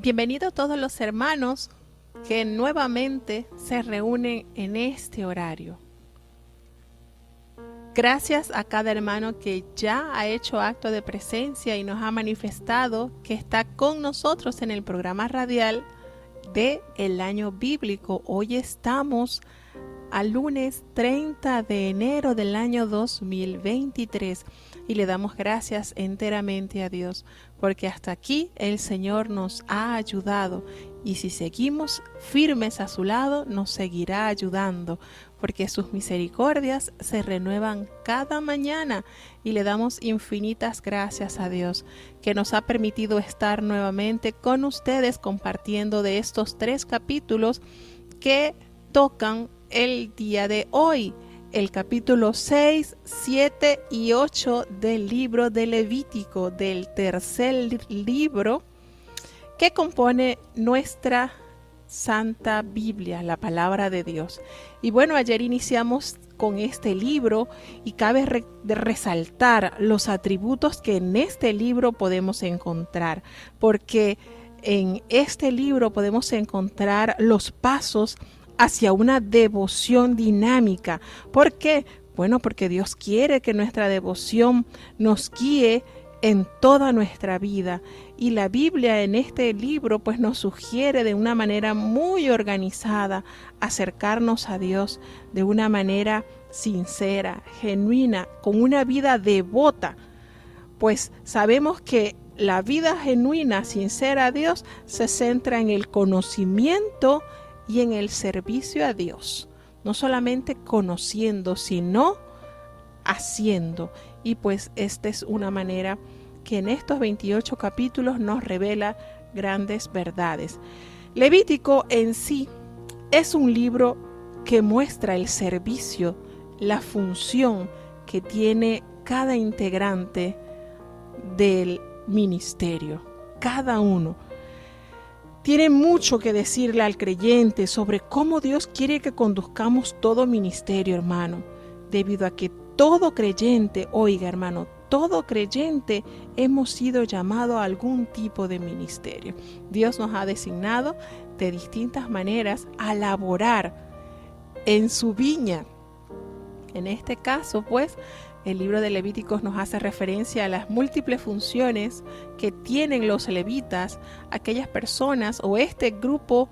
Bienvenidos todos los hermanos que nuevamente se reúnen en este horario. Gracias a cada hermano que ya ha hecho acto de presencia y nos ha manifestado que está con nosotros en el programa radial de el año bíblico. Hoy estamos al lunes 30 de enero del año 2023 y le damos gracias enteramente a Dios porque hasta aquí el Señor nos ha ayudado y si seguimos firmes a su lado nos seguirá ayudando porque sus misericordias se renuevan cada mañana y le damos infinitas gracias a Dios que nos ha permitido estar nuevamente con ustedes compartiendo de estos 3 capítulos que tocan el día de hoy, el capítulo 6, 7 y 8 del libro de Levítico, del tercer libro que compone nuestra Santa Biblia, la palabra de Dios. Y bueno, ayer iniciamos con este libro y cabe resaltar los atributos que en este libro podemos encontrar, porque en este libro podemos encontrar los pasos hacia una devoción dinámica. ¿Por qué? Bueno, porque Dios quiere que nuestra devoción nos guíe en toda nuestra vida. Y la Biblia en este libro pues nos sugiere de una manera muy organizada acercarnos a Dios de una manera sincera, genuina, con una vida devota. Pues sabemos que la vida genuina, sincera a Dios se centra en el conocimiento y en el servicio a Dios, no solamente conociendo, sino haciendo. Y pues esta es una manera que en estos 28 capítulos nos revela grandes verdades. Levítico en sí es un libro que muestra el servicio, la función que tiene cada integrante del ministerio, cada uno. Tiene mucho que decirle al creyente sobre cómo Dios quiere que conduzcamos todo ministerio, hermano, debido a que todo creyente, oiga hermano, todo creyente hemos sido llamados a algún tipo de ministerio. Dios nos ha designado de distintas maneras a laborar en su viña. En este caso, pues, el libro de Levíticos nos hace referencia a las múltiples funciones que tienen los levitas, aquellas personas o este grupo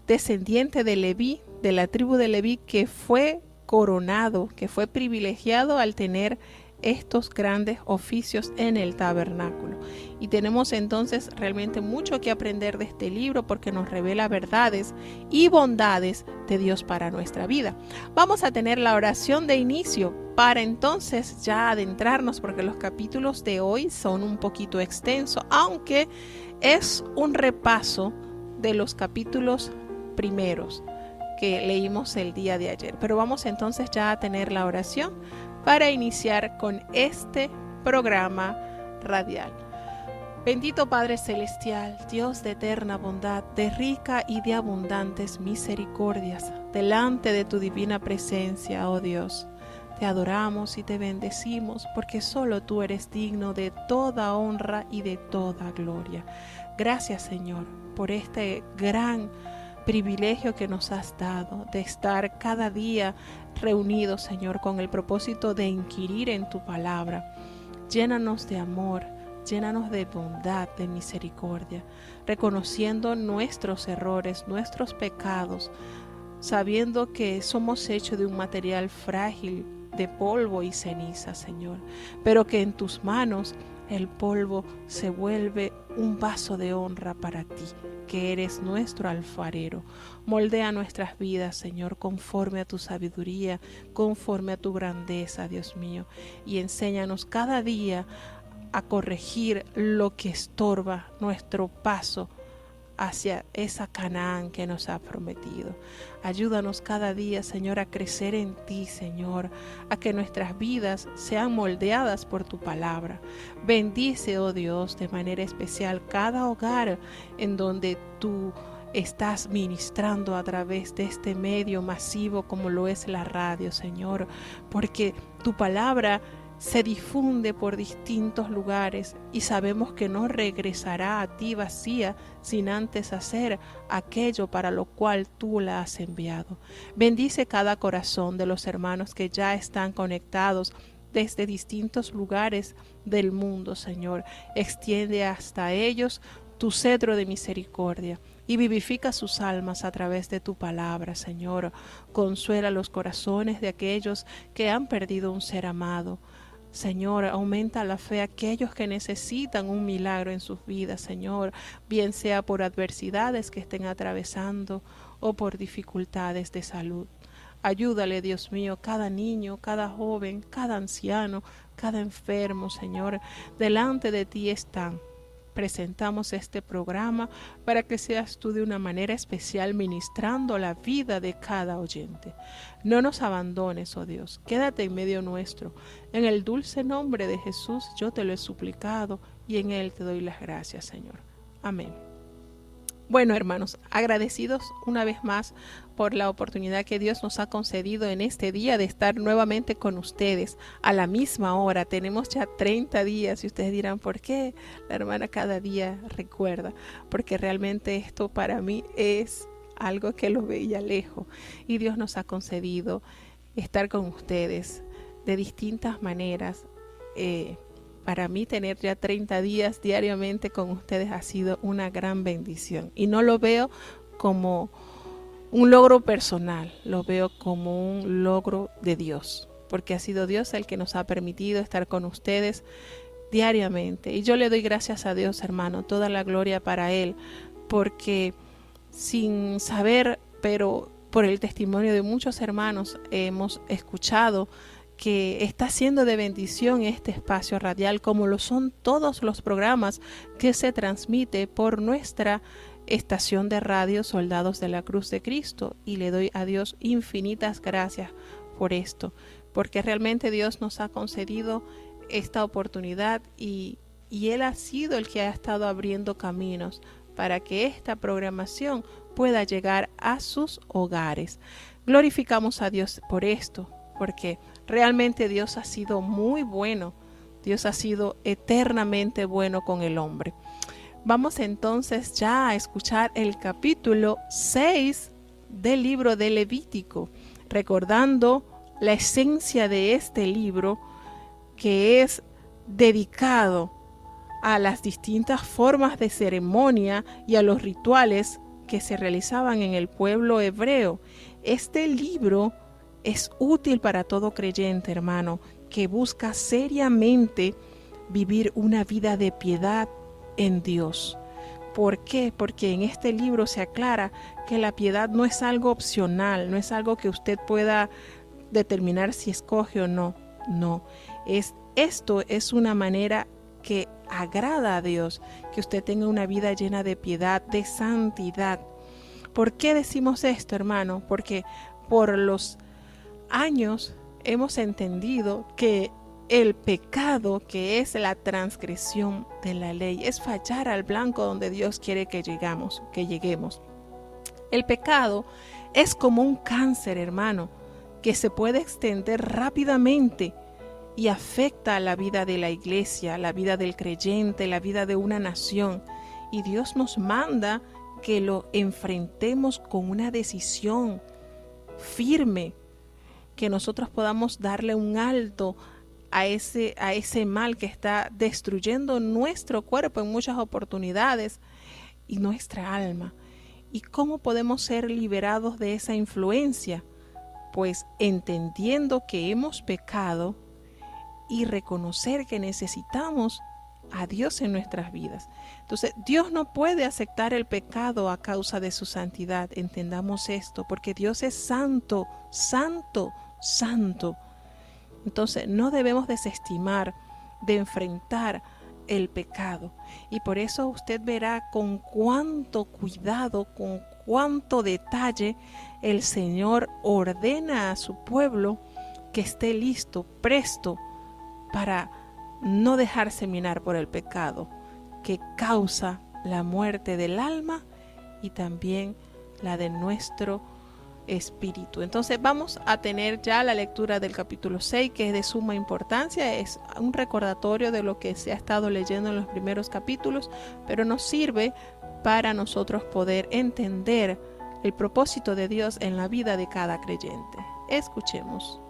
descendiente de Leví, de la tribu de Leví, que fue coronado, que fue privilegiado al tener estos grandes oficios en el tabernáculo. Y tenemos entonces realmente mucho que aprender de este libro porque nos revela verdades y bondades de Dios para nuestra vida. Vamos a tener la oración de inicio para entonces ya adentrarnos, porque los capítulos de hoy son un poquito extensos, aunque es un repaso de los capítulos primeros que leímos el día de ayer. Pero vamos entonces ya a tener la oración para iniciar con este programa radial. Bendito Padre Celestial, Dios de eterna bondad, de rica y de abundantes misericordias, delante de tu divina presencia, oh Dios, te adoramos y te bendecimos porque solo tú eres digno de toda honra y de toda gloria. Gracias, Señor, por este gran privilegio que nos has dado de estar cada día reunidos, Señor, con el propósito de inquirir en tu palabra. Llénanos de amor, llénanos de bondad, de misericordia, reconociendo nuestros errores, nuestros pecados, sabiendo que somos hechos de un material frágil, de polvo y ceniza, Señor, pero que en tus manos el polvo se vuelve un vaso de honra para ti, que eres nuestro alfarero. Moldea nuestras vidas, Señor, conforme a tu sabiduría, conforme a tu grandeza, Dios mío, y enséñanos cada día a corregir lo que estorba nuestro paso hacia esa Canaán que nos ha prometido. Ayúdanos cada día, Señor, a crecer en ti, Señor, a que nuestras vidas sean moldeadas por tu palabra. Bendice, oh Dios, de manera especial cada hogar en donde tú estás ministrando a través de este medio masivo como lo es la radio, Señor, porque tu palabra se difunde por distintos lugares y sabemos que no regresará a ti vacía sin antes hacer aquello para lo cual tú la has enviado. Bendice cada corazón de los hermanos que ya están conectados desde distintos lugares del mundo, Señor. Extiende hasta ellos tu cetro de misericordia y vivifica sus almas a través de tu palabra, Señor. Consuela los corazones de aquellos que han perdido un ser amado. Señor, aumenta la fe a aquellos que necesitan un milagro en sus vidas, Señor, bien sea por adversidades que estén atravesando o por dificultades de salud. Ayúdale, Dios mío, cada niño, cada joven, cada anciano, cada enfermo, Señor, delante de ti están. Presentamos este programa para que seas tú de una manera especial ministrando la vida de cada oyente. No nos abandones, oh Dios, quédate en medio nuestro. En el dulce nombre de Jesús yo te lo he suplicado y en él te doy las gracias, Señor. Amén. Bueno, hermanos, agradecidos una vez más por la oportunidad que Dios nos ha concedido en este día de estar nuevamente con ustedes a la misma hora. Tenemos ya 30 días y ustedes dirán, ¿por qué la hermana cada día recuerda? Porque realmente esto para mí es algo que lo veía lejos y Dios nos ha concedido estar con ustedes de distintas maneras. Para mí tener ya 30 días diariamente con ustedes ha sido una gran bendición y no lo veo como un logro personal, lo veo como un logro de Dios, porque ha sido Dios el que nos ha permitido estar con ustedes diariamente y yo le doy gracias a Dios, hermano, toda la gloria para Él, porque sin saber, pero por el testimonio de muchos hermanos hemos escuchado que está siendo de bendición este espacio radial, como lo son todos los programas que se transmite por nuestra estación de radio Soldados de la Cruz de Cristo, y le doy a Dios infinitas gracias por esto, porque realmente Dios nos ha concedido esta oportunidad y Él ha sido el que ha estado abriendo caminos para que esta programación pueda llegar a sus hogares. Glorificamos a Dios por esto, porque realmente Dios ha sido muy bueno. Dios ha sido eternamente bueno con el hombre. Vamos entonces ya a escuchar el capítulo 6 del libro de Levítico, recordando la esencia de este libro, que es dedicado a las distintas formas de ceremonia y a los rituales que se realizaban en el pueblo hebreo. Este libro es útil para todo creyente, hermano, que busca seriamente vivir una vida de piedad en Dios. ¿Por qué? Porque en este libro se aclara que la piedad no es algo opcional, no es algo que usted pueda determinar si escoge o no. No, esto es una manera que agrada a Dios, que usted tenga una vida llena de piedad, de santidad. ¿Por qué decimos esto, hermano? Porque por los años hemos entendido que el pecado, que es la transgresión de la ley, es fallar al blanco donde Dios quiere que lleguemos. El pecado es como un cáncer, hermano, que se puede extender rápidamente y afecta a la vida de la iglesia, la vida del creyente, la vida de una nación. Y Dios nos manda que lo enfrentemos con una decisión firme, que nosotros podamos darle un alto a ese mal que está destruyendo nuestro cuerpo en muchas oportunidades y nuestra alma. ¿Y cómo podemos ser liberados de esa influencia? Pues entendiendo que hemos pecado y reconocer que necesitamos a Dios en nuestras vidas. Entonces, Dios no puede aceptar el pecado a causa de su santidad. Entendamos esto, porque Dios es santo, santo, santo. Entonces, no debemos desestimar de enfrentar el pecado. Y por eso usted verá con cuánto cuidado, con cuánto detalle el Señor ordena a su pueblo que esté listo, presto, para no dejarse minar por el pecado, que causa la muerte del alma y también la de nuestro espíritu. Entonces vamos a tener ya la lectura del capítulo 6, que es de suma importancia. Es un recordatorio de lo que se ha estado leyendo en los primeros capítulos, pero nos sirve para nosotros poder entender el propósito de Dios en la vida de cada creyente. Escuchemos.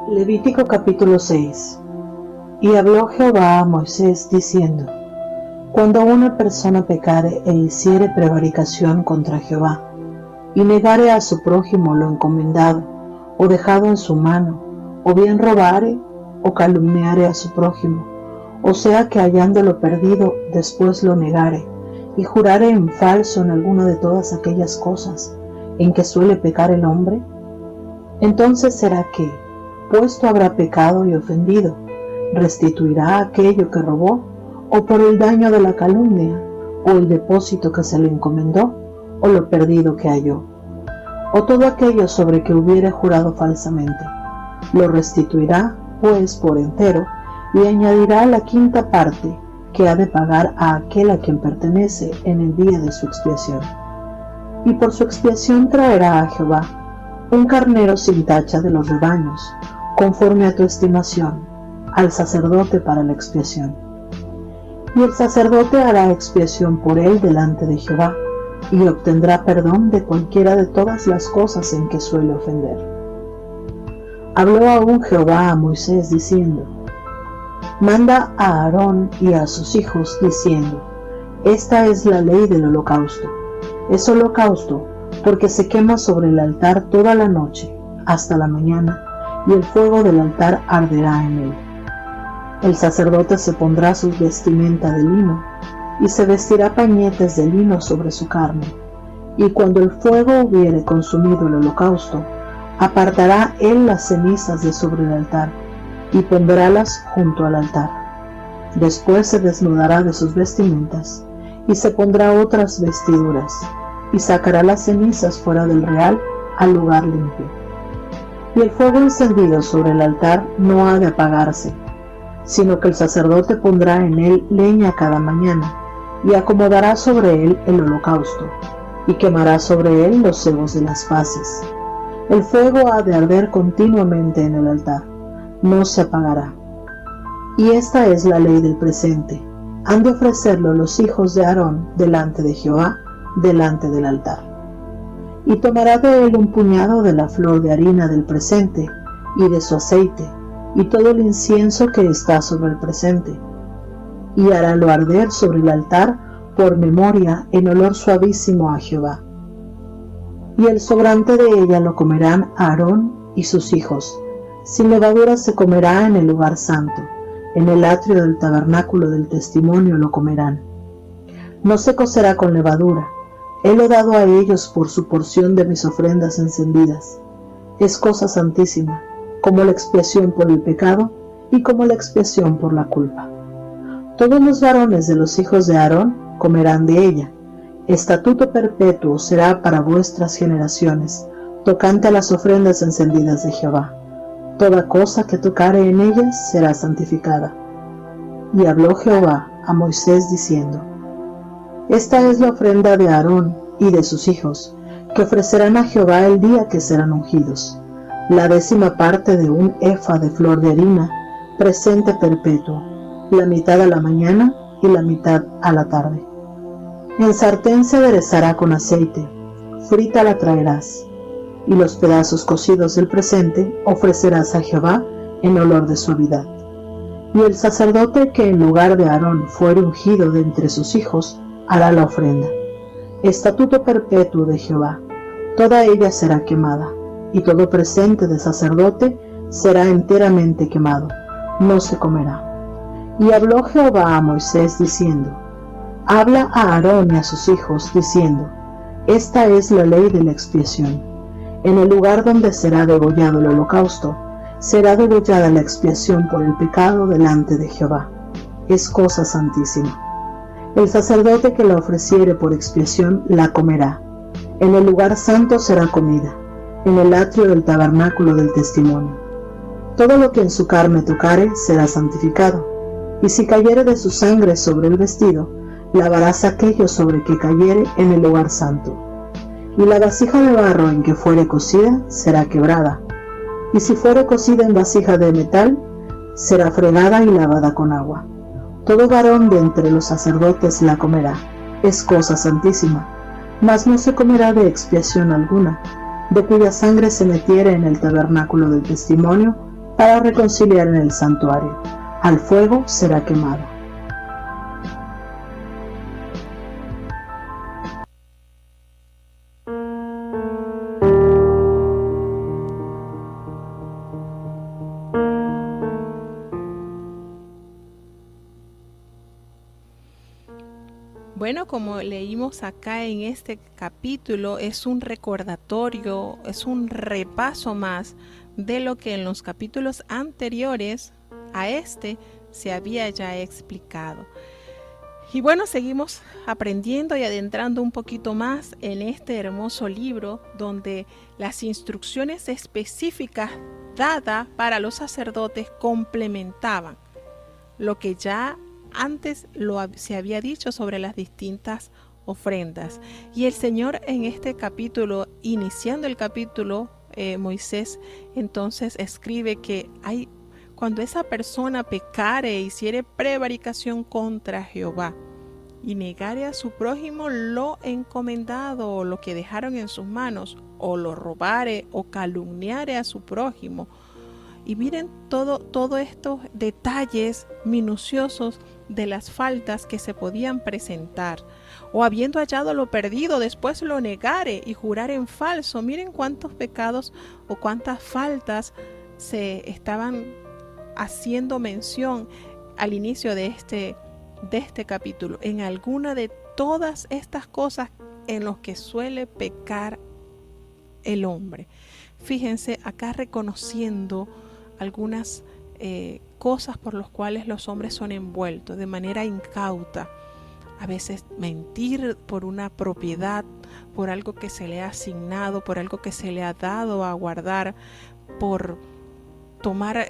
Levítico capítulo 6. Y habló Jehová a Moisés diciendo: Cuando una persona pecare e hiciere prevaricación contra Jehová, y negare a su prójimo lo encomendado, o dejado en su mano, o bien robare, o calumniare a su prójimo, o sea que hallándolo perdido después lo negare, y jurare en falso en alguna de todas aquellas cosas en que suele pecar el hombre, entonces será que, puesto habrá pecado y ofendido, restituirá aquello que robó, o por el daño de la calumnia, o el depósito que se le encomendó, o lo perdido que halló, o todo aquello sobre que hubiere jurado falsamente. Lo restituirá, pues, por entero, y añadirá la quinta parte que ha de pagar a aquel a quien pertenece en el día de su expiación. Y por su expiación traerá a Jehová un carnero sin tacha de los rebaños, conforme a tu estimación, al sacerdote para la expiación. Y el sacerdote hará expiación por él delante de Jehová, y obtendrá perdón de cualquiera de todas las cosas en que suele ofender. Habló aún Jehová a Moisés diciendo: Manda a Aarón y a sus hijos diciendo: Esta es la ley del holocausto. Es holocausto porque se quema sobre el altar toda la noche hasta la mañana, y el fuego del altar arderá en él. El sacerdote se pondrá su vestimenta de lino, y se vestirá pañetes de lino sobre su carne, y cuando el fuego hubiere consumido el holocausto, apartará él las cenizas de sobre el altar, y pondrálas junto al altar. Después se desnudará de sus vestimentas, y se pondrá otras vestiduras, y sacará las cenizas fuera del real al lugar limpio. Y el fuego encendido sobre el altar no ha de apagarse, sino que el sacerdote pondrá en él leña cada mañana, y acomodará sobre él el holocausto, y quemará sobre él los cebos de las paces. El fuego ha de arder continuamente en el altar, no se apagará. Y esta es la ley del presente: han de ofrecerlo los hijos de Aarón delante de Jehová, delante del altar. Y tomará de él un puñado de la flor de harina del presente, y de su aceite, y todo el incienso que está sobre el presente, y harálo arder sobre el altar por memoria en olor suavísimo a Jehová. Y el sobrante de ella lo comerán Aarón y sus hijos. Sin levadura se comerá en el lugar santo, en el atrio del tabernáculo del testimonio lo comerán. No se cocerá con levadura, helo dado a ellos por su porción de mis ofrendas encendidas. Es cosa santísima, como la expiación por el pecado y como la expiación por la culpa. Todos los varones de los hijos de Aarón comerán de ella. Estatuto perpetuo será para vuestras generaciones, tocante a las ofrendas encendidas de Jehová. Toda cosa que tocare en ellas será santificada. Y habló Jehová a Moisés diciendo: Esta es la ofrenda de Aarón y de sus hijos, que ofrecerán a Jehová el día que serán ungidos: la 10ª parte de un efa de flor de harina, presente perpetuo, la mitad a la mañana y la mitad a la tarde. En sartén se aderezará con aceite, frita la traerás, y los pedazos cocidos del presente ofrecerás a Jehová en olor de suavidad. Y el sacerdote que en lugar de Aarón fuere ungido de entre sus hijos, hará la ofrenda. Estatuto perpetuo de Jehová, toda ella será quemada, y todo presente de sacerdote será enteramente quemado, no se comerá. Y habló Jehová a Moisés diciendo: Habla a Aarón y a sus hijos diciendo: Esta es la ley de la expiación. En el lugar donde será degollado el holocausto, será degollada la expiación por el pecado delante de Jehová. Es cosa santísima. El sacerdote que la ofreciere por expiación la comerá. En el lugar santo será comida, en el atrio del tabernáculo del testimonio. Todo lo que en su carne tocare será santificado, y si cayere de su sangre sobre el vestido, lavarás aquello sobre que cayere en el lugar santo. Y la vasija de barro en que fuere cocida será quebrada, y si fuere cocida en vasija de metal, será fregada y lavada con agua. Todo varón de entre los sacerdotes la comerá, es cosa santísima, mas no se comerá de expiación alguna, de cuya sangre se metiere en el tabernáculo del testimonio para reconciliar en el santuario. Al fuego será quemado. Bueno, como leímos acá en este capítulo, es un recordatorio, es un repaso más de lo que en los capítulos anteriores a este se había ya explicado. Y bueno, seguimos aprendiendo y adentrando un poquito más en este hermoso libro donde las instrucciones específicas dadas para los sacerdotes complementaban lo que ya antes se había dicho sobre las distintas ofrendas. Y el Señor en este capítulo, iniciando el capítulo, Moisés entonces escribe que cuando esa persona pecare e hiciere prevaricación contra Jehová y negare a su prójimo lo encomendado o lo que dejaron en sus manos, o lo robare o calumniare a su prójimo. Y miren todos estos detalles minuciosos de las faltas que se podían presentar. O habiendo hallado lo perdido, después lo negare y jurar en falso. Miren cuántos pecados o cuántas faltas se estaban haciendo mención al inicio de este capítulo. En alguna de todas estas cosas en los que suele pecar el hombre. Fíjense acá reconociendo algunas cosas por las cuales los hombres son envueltos de manera incauta. A veces mentir por una propiedad, por algo que se le ha asignado, por algo que se le ha dado a guardar, por tomar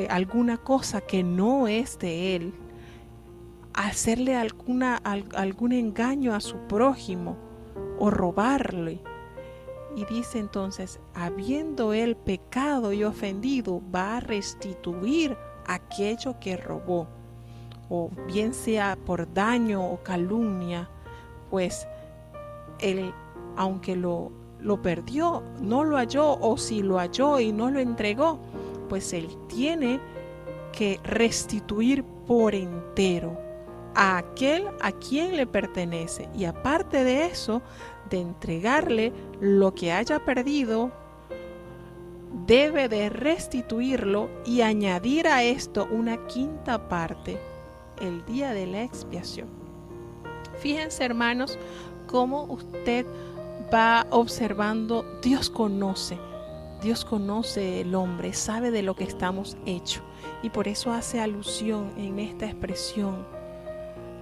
alguna cosa que no es de él, hacerle algún engaño a su prójimo o robarle. Y dice entonces, habiendo él pecado y ofendido, va a restituir aquello que robó, o bien sea por daño o calumnia, pues él, aunque lo perdió, no lo halló, o si lo halló y no lo entregó, pues él tiene que restituir por entero a aquel a quien le pertenece. Y aparte de eso, de entregarle lo que haya perdido, debe de restituirlo y añadir a esto una quinta parte el día de la expiación. Fíjense, hermanos, cómo usted va observando. Dios conoce el hombre, sabe de lo que estamos hechos, y por eso hace alusión en esta expresión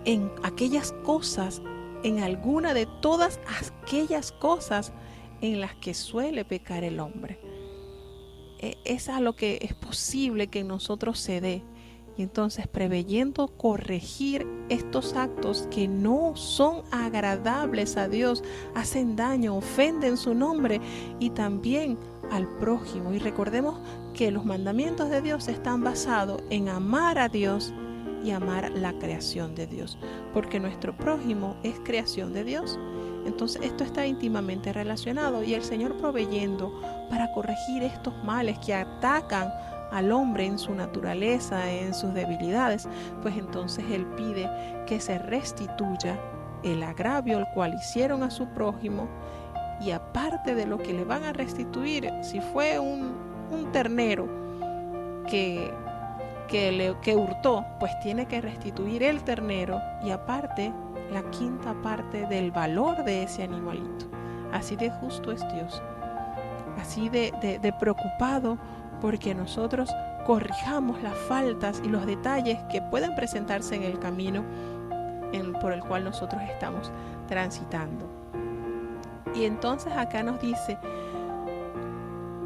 en aquellas cosas, en alguna de todas aquellas cosas en las que suele pecar el hombre. Es a lo que es posible que en nosotros se dé. Y entonces, preveyendo corregir estos actos que no son agradables a Dios, hacen daño, ofenden su nombre y también al prójimo. Y recordemos que los mandamientos de Dios están basados en amar a Dios y amar la creación de Dios, porque nuestro prójimo es creación de Dios. Entonces esto está íntimamente relacionado, y el Señor proveyendo para corregir estos males que atacan al hombre en su naturaleza, en sus debilidades, pues entonces Él pide que se restituya el agravio el cual hicieron a su prójimo, y aparte de lo que le van a restituir, si fue un ternero que hurtó, pues tiene que restituir el ternero, y aparte la quinta parte del valor de ese animalito. Así de justo es Dios, así de preocupado porque nosotros corrijamos las faltas y los detalles que pueden presentarse en el camino por el cual nosotros estamos transitando. Y entonces acá nos dice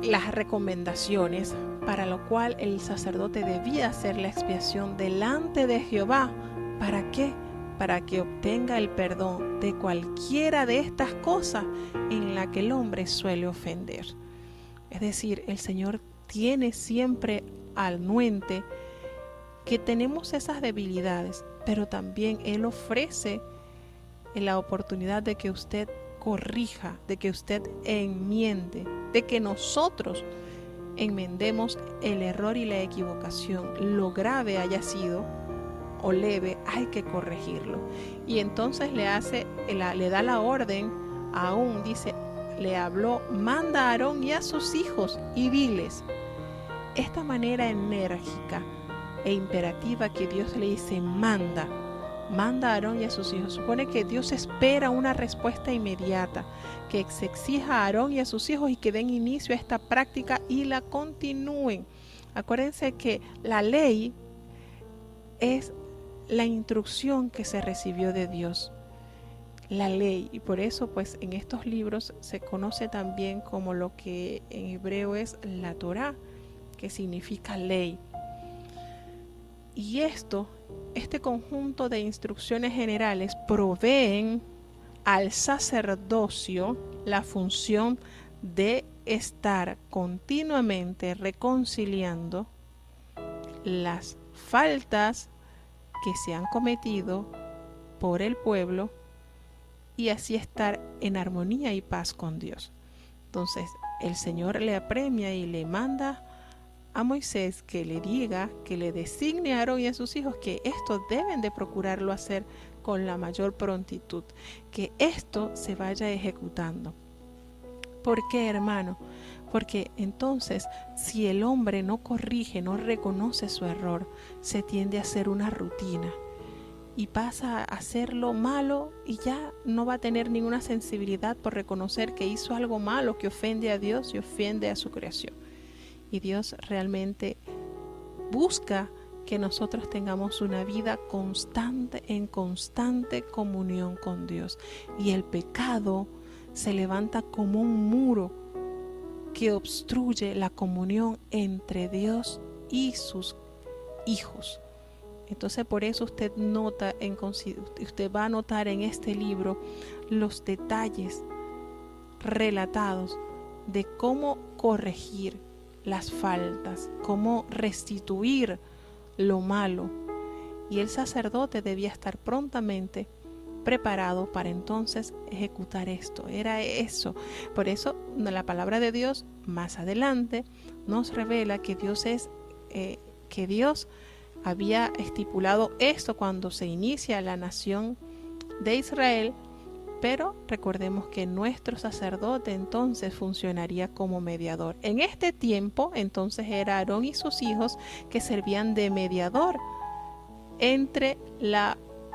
las recomendaciones para lo cual el sacerdote debía hacer la expiación delante de Jehová. ¿Para qué? para que obtenga el perdón de cualquiera de estas cosas en la que el hombre suele ofender. Es decir, el Señor tiene siempre al nuente que tenemos esas debilidades, pero también Él ofrece la oportunidad de que usted corrija, de que usted enmiende, de que nosotros enmendemos el error y la equivocación, lo grave haya sido o leve, hay que corregirlo. Y entonces le da la orden, aún dice, le habló, manda a Aarón y a sus hijos y diles. Esta manera enérgica e imperativa que Dios le dice, manda a Aarón y a sus hijos, supone que Dios espera una respuesta inmediata, que se exija a Aarón y a sus hijos y que den inicio a esta práctica y la continúen. Acuérdense que la ley es la instrucción que se recibió de Dios, la ley, y por eso pues en estos libros se conoce también como lo que en hebreo es la Torá, que significa ley. Y este conjunto de instrucciones generales proveen al sacerdocio la función de estar continuamente reconciliando las faltas que se han cometido por el pueblo y así estar en armonía y paz con Dios. Entonces el Señor le apremia y le manda a Moisés que le diga, que le designe a Aarón y a sus hijos que esto deben de procurarlo hacer con la mayor prontitud, que esto se vaya ejecutando. ¿Por qué, hermano? Porque entonces si el hombre no corrige, no reconoce su error, se tiende a hacer una rutina y pasa a hacerlo malo y ya no va a tener ninguna sensibilidad por reconocer que hizo algo malo que ofende a Dios y ofende a su creación. Y Dios realmente busca que nosotros tengamos una vida constante, en constante comunión con Dios. Y el pecado se levanta como un muro que obstruye la comunión entre Dios y sus hijos. Entonces por eso usted va a notar en este libro los detalles relatados de cómo corregir las faltas, cómo restituir lo malo. Y el sacerdote debía estar prontamente preparado para entonces ejecutar esto. Era eso. Por eso la palabra de Dios más adelante nos revela que Dios había estipulado esto cuando se inicia la nación de Israel. Pero recordemos que nuestro sacerdote entonces funcionaría como mediador. En este tiempo entonces era Aarón y sus hijos que servían de mediador entre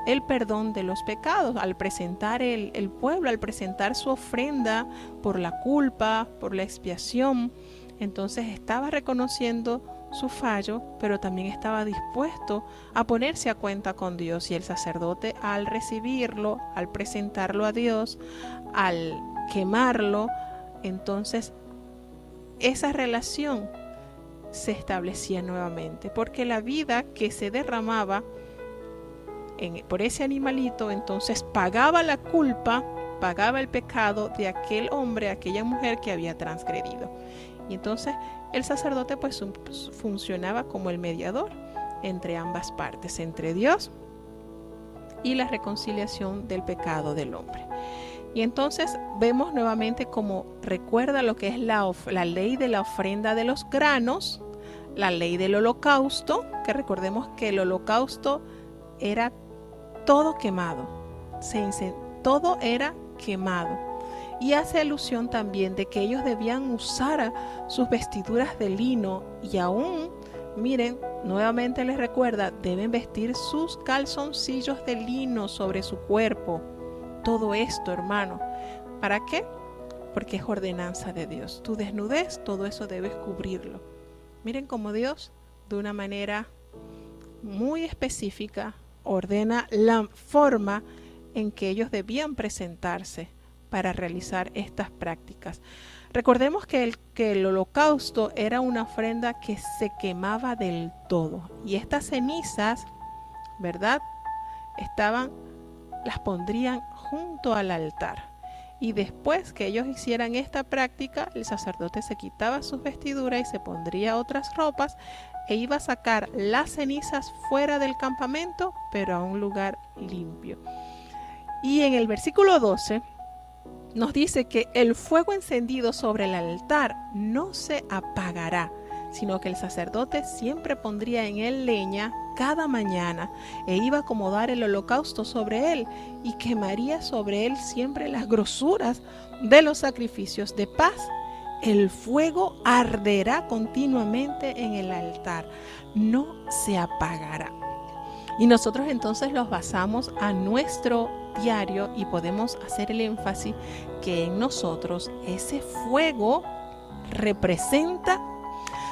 el perdón de los pecados. Al presentar el pueblo, al presentar su ofrenda por la culpa, por la expiación, entonces estaba reconociendo su fallo, pero también estaba dispuesto a ponerse a cuenta con Dios. Y el sacerdote, al recibirlo, al presentarlo a Dios, al quemarlo, entonces esa relación se establecía nuevamente, porque la vida que se derramaba por ese animalito entonces pagaba la culpa, pagaba el pecado de aquel hombre, aquella mujer que había transgredido. Y entonces el sacerdote pues funcionaba como el mediador entre ambas partes, entre Dios y la reconciliación del pecado del hombre. Y entonces vemos nuevamente como recuerda lo que es la ley de la ofrenda de los granos, la ley del holocausto, que recordemos que el holocausto era todo quemado, todo era quemado. Y hace alusión también de que ellos debían usar sus vestiduras de lino y aún, miren, nuevamente les recuerda, deben vestir sus calzoncillos de lino sobre su cuerpo. Todo esto, hermano, ¿para qué? Porque es ordenanza de Dios. Tu desnudez, todo eso debes cubrirlo. Miren cómo Dios, de una manera muy específica, ordena la forma en que ellos debían presentarse para realizar estas prácticas. Recordemos que el holocausto era una ofrenda que se quemaba del todo y estas cenizas, ¿verdad?, estaban las pondrían junto al altar. Y después que ellos hicieran esta práctica, el sacerdote se quitaba sus vestiduras y se pondría otras ropas e iba a sacar las cenizas fuera del campamento, pero a un lugar limpio. Y en el versículo 12 nos dice que el fuego encendido sobre el altar no se apagará, sino que el sacerdote siempre pondría en él leña cada mañana e iba a acomodar el holocausto sobre él y quemaría sobre él siempre las grosuras de los sacrificios de paz. El fuego arderá continuamente en el altar, no se apagará. Y nosotros entonces los basamos a nuestro diario y podemos hacer el énfasis que en nosotros ese fuego representa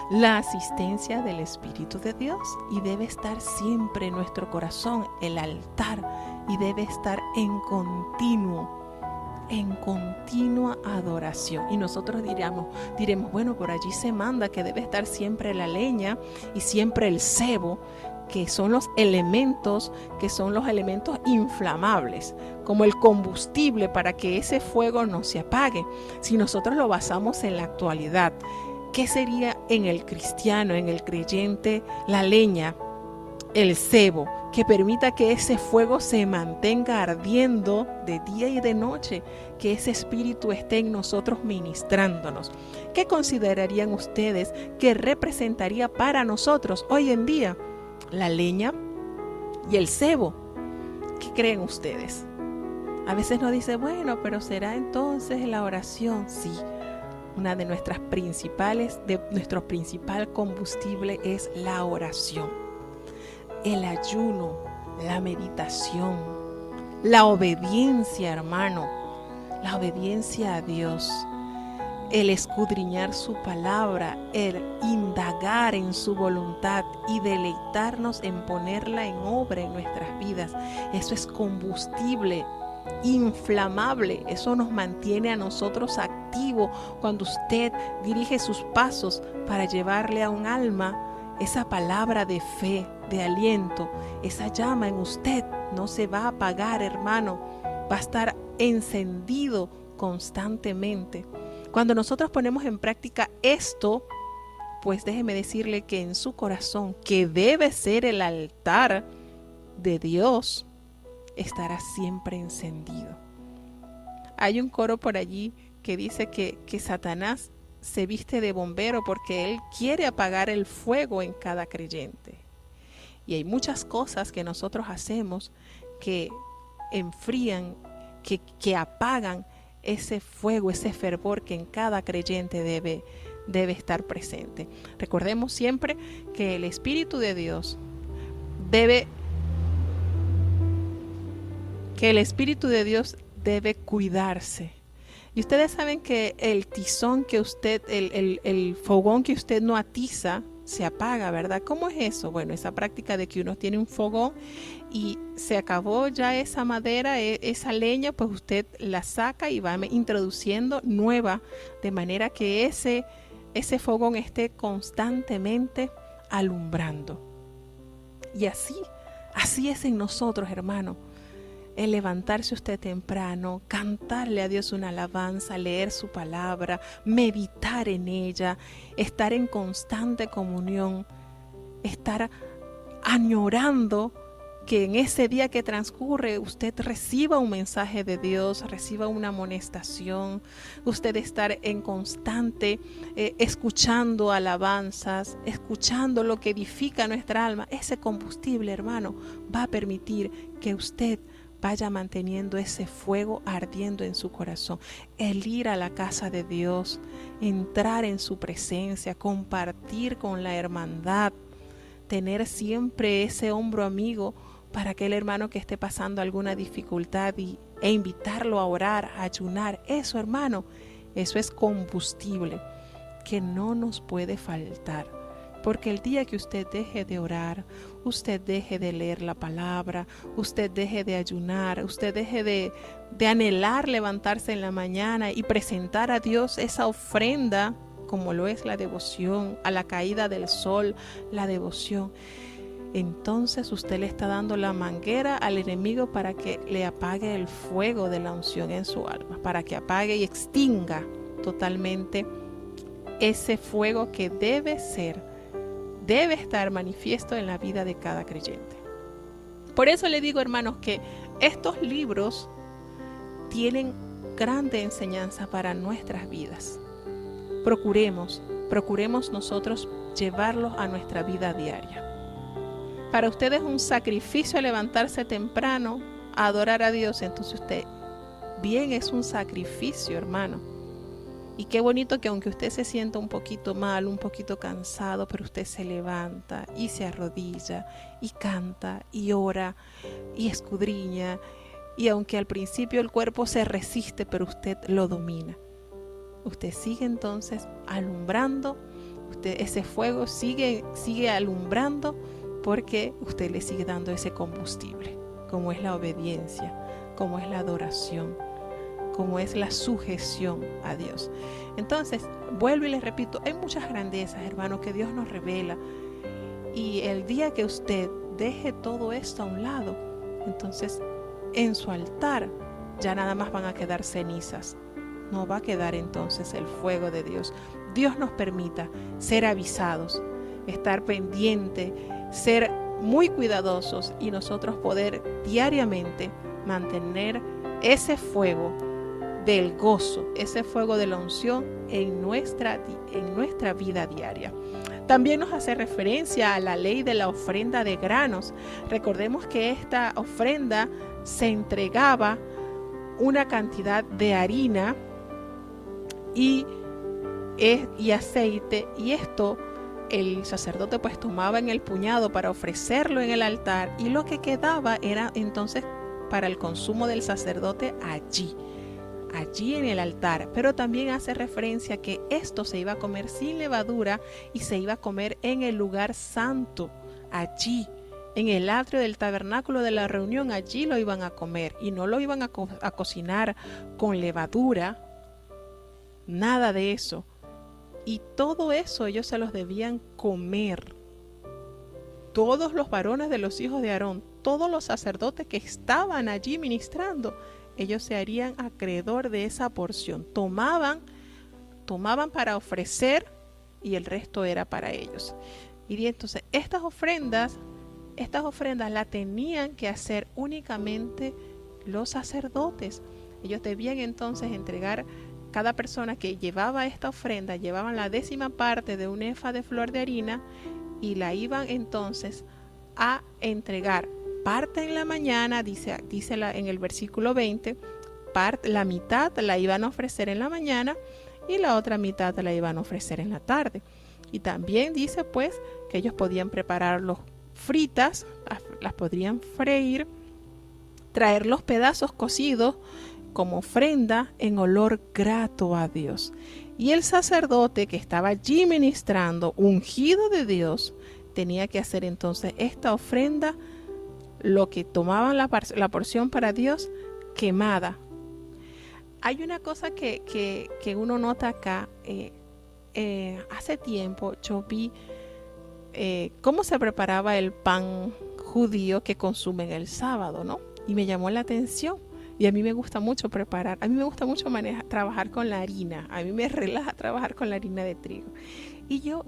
la asistencia del Espíritu de Dios y debe estar siempre en nuestro corazón, el altar, y debe estar en continua adoración. Y nosotros diremos, bueno, por allí se manda que debe estar siempre la leña y siempre el cebo, que son los elementos inflamables, como el combustible para que ese fuego no se apague. Si nosotros lo basamos en la actualidad, ¿qué sería en el cristiano, en el creyente, la leña, el cebo, que permita que ese fuego se mantenga ardiendo de día y de noche, que ese espíritu esté en nosotros ministrándonos? ¿Qué considerarían ustedes que representaría para nosotros hoy en día la leña y el cebo? ¿Qué creen ustedes? A veces nos dice, bueno, pero será entonces la oración. Sí, de nuestro principal combustible es la oración, el ayuno, la meditación, la obediencia, hermano, la obediencia a Dios, el escudriñar su palabra, el indagar en su voluntad y deleitarnos en ponerla en obra en nuestras vidas. Eso es combustible inflamable, eso nos mantiene a nosotros activos cuando usted dirige sus pasos para llevarle a un alma esa palabra de fe, de aliento. Esa llama en usted no se va a apagar, hermano, va a estar encendido constantemente. Cuando nosotros ponemos en práctica esto, pues déjeme decirle que en su corazón, que debe ser el altar de Dios, estará siempre encendido. Hay un coro por allí que dice que Satanás se viste de bombero porque él quiere apagar el fuego en cada creyente. Y hay muchas cosas que nosotros hacemos que enfrían, que apagan ese fuego, ese fervor que en cada creyente debe estar presente. Recordemos siempre que el Espíritu de Dios debe cuidarse. Y ustedes saben que el tizón que usted, el fogón que usted no atiza, se apaga, ¿verdad? ¿Cómo es eso? Bueno, esa práctica de que uno tiene un fogón y se acabó ya esa madera, esa leña, pues usted la saca y va introduciendo nueva, de manera que ese fogón esté constantemente alumbrando. Y así es en nosotros, hermano. El levantarse usted temprano, cantarle a Dios una alabanza, leer su palabra, meditar en ella, estar en constante comunión, estar añorando que en ese día que transcurre usted reciba un mensaje de Dios, reciba una amonestación, usted estar en constante escuchando alabanzas, escuchando lo que edifica nuestra alma. Ese combustible, hermano, va a permitir que usted vaya manteniendo ese fuego ardiendo en su corazón. El ir a la casa de Dios, entrar en su presencia, compartir con la hermandad, tener siempre ese hombro amigo para aquel hermano que esté pasando alguna dificultad e invitarlo a orar, a ayunar. Eso, hermano, eso es combustible que no nos puede faltar. Porque el día que usted deje de orar, usted deje de leer la palabra, usted deje de ayunar, usted deje de anhelar levantarse en la mañana y presentar a Dios esa ofrenda, como lo es la devoción, a la caída del sol, la devoción. entonces usted le está dando la manguera al enemigo para que le apague el fuego de la unción en su alma, para que apague y extinga totalmente ese fuego que debe estar manifiesto en la vida de cada creyente. Por eso le digo, hermanos, que estos libros tienen grande enseñanza para nuestras vidas. Procuremos nosotros llevarlos a nuestra vida diaria. Para usted es un sacrificio levantarse temprano a adorar a Dios, entonces usted bien es un sacrificio, hermano. Y qué bonito que aunque usted se sienta un poquito mal, un poquito cansado, pero usted se levanta y se arrodilla y canta y ora y escudriña. Y aunque al principio el cuerpo se resiste, pero usted lo domina. Usted sigue entonces alumbrando, ese fuego sigue alumbrando porque usted le sigue dando ese combustible, como es la obediencia, como es la adoración, como es la sujeción a Dios. Entonces, vuelvo y les repito, hay muchas grandezas, hermanos, que Dios nos revela. Y el día que usted deje todo esto a un lado, entonces en su altar ya nada más van a quedar cenizas. No va a quedar entonces el fuego de Dios. Dios nos permita ser avisados, estar pendiente, ser muy cuidadosos y nosotros poder diariamente mantener ese fuego del gozo, ese fuego de la unción en nuestra vida diaria. También nos hace referencia a la ley de la ofrenda de granos. Recordemos que esta ofrenda se entregaba una cantidad de harina y aceite, y esto el sacerdote pues tomaba en el puñado para ofrecerlo en el altar, y lo que quedaba era entonces para el consumo del sacerdote allí en el altar. Pero también hace referencia que esto se iba a comer sin levadura y se iba a comer en el lugar santo, allí en el atrio del tabernáculo de la reunión. Allí lo iban a comer y no lo iban a cocinar con levadura, nada de eso. Y todo eso ellos se los debían comer. Todos los varones de los hijos de Aarón, todos los sacerdotes que estaban allí ministrando, ellos se harían acreedor de esa porción. Tomaban para ofrecer y el resto era para ellos. Y entonces estas ofrendas las tenían que hacer únicamente los sacerdotes. Ellos debían entonces entregar, cada persona que llevaba esta ofrenda, llevaban la 10ª parte de un efa de flor de harina y la iban entonces a entregar. Parte en la mañana, dice en el versículo 20, la mitad la iban a ofrecer en la mañana y la otra mitad la iban a ofrecer en la tarde. Y también dice pues que ellos podían prepararlos fritas, las podrían freír, traer los pedazos cocidos como ofrenda en olor grato a Dios. Y el sacerdote que estaba allí ministrando, ungido de Dios, tenía que hacer entonces esta ofrenda, lo que tomaban la porción para Dios, quemada. Hay una cosa que uno nota acá. Hace tiempo yo vi cómo se preparaba el pan judío que consumen el sábado, ¿no? Y me llamó la atención. Y a mí me gusta mucho preparar, a mí me gusta mucho trabajar con la harina, a mí me relaja trabajar con la harina de trigo. Y yo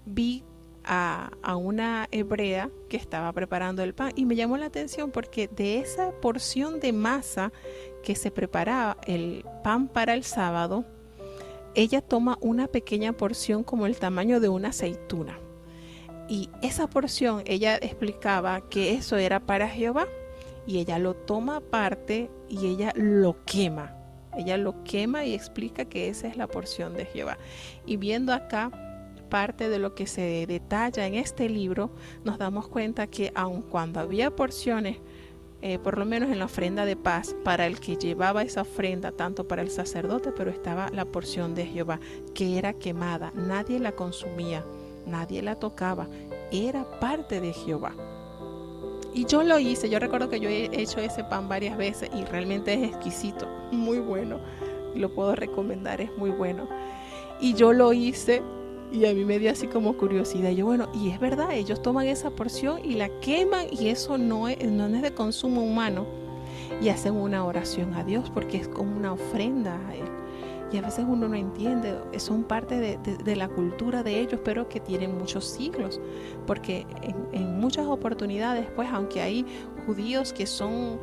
vi a una hebrea que estaba preparando el pan y me llamó la atención porque de esa porción de masa que se preparaba el pan para el sábado, ella toma una pequeña porción como el tamaño de una aceituna. Y esa porción ella explicaba que eso era para Jehová. Y ella lo toma aparte y ella lo quema. Ella lo quema y explica que esa es la porción de Jehová. Y viendo acá parte de lo que se detalla en este libro, nos damos cuenta que aun cuando había porciones, por lo menos en la ofrenda de paz, para el que llevaba esa ofrenda, tanto para el sacerdote, pero estaba la porción de Jehová, que era quemada. Nadie la consumía, nadie la tocaba. Era parte de Jehová. Y yo lo hice, yo recuerdo que yo he hecho ese pan varias veces y realmente es exquisito, muy bueno, lo puedo recomendar, es muy bueno. Y yo lo hice Y a mí me dio así como curiosidad. Yo, bueno, y es verdad, ellos toman esa porción y la queman y eso no es de consumo humano. Y hacen una oración a Dios porque es como una ofrenda a Él. Y a veces uno no entiende, son parte de la cultura de ellos, pero que tienen muchos siglos. Porque en muchas oportunidades, pues, aunque hay judíos que son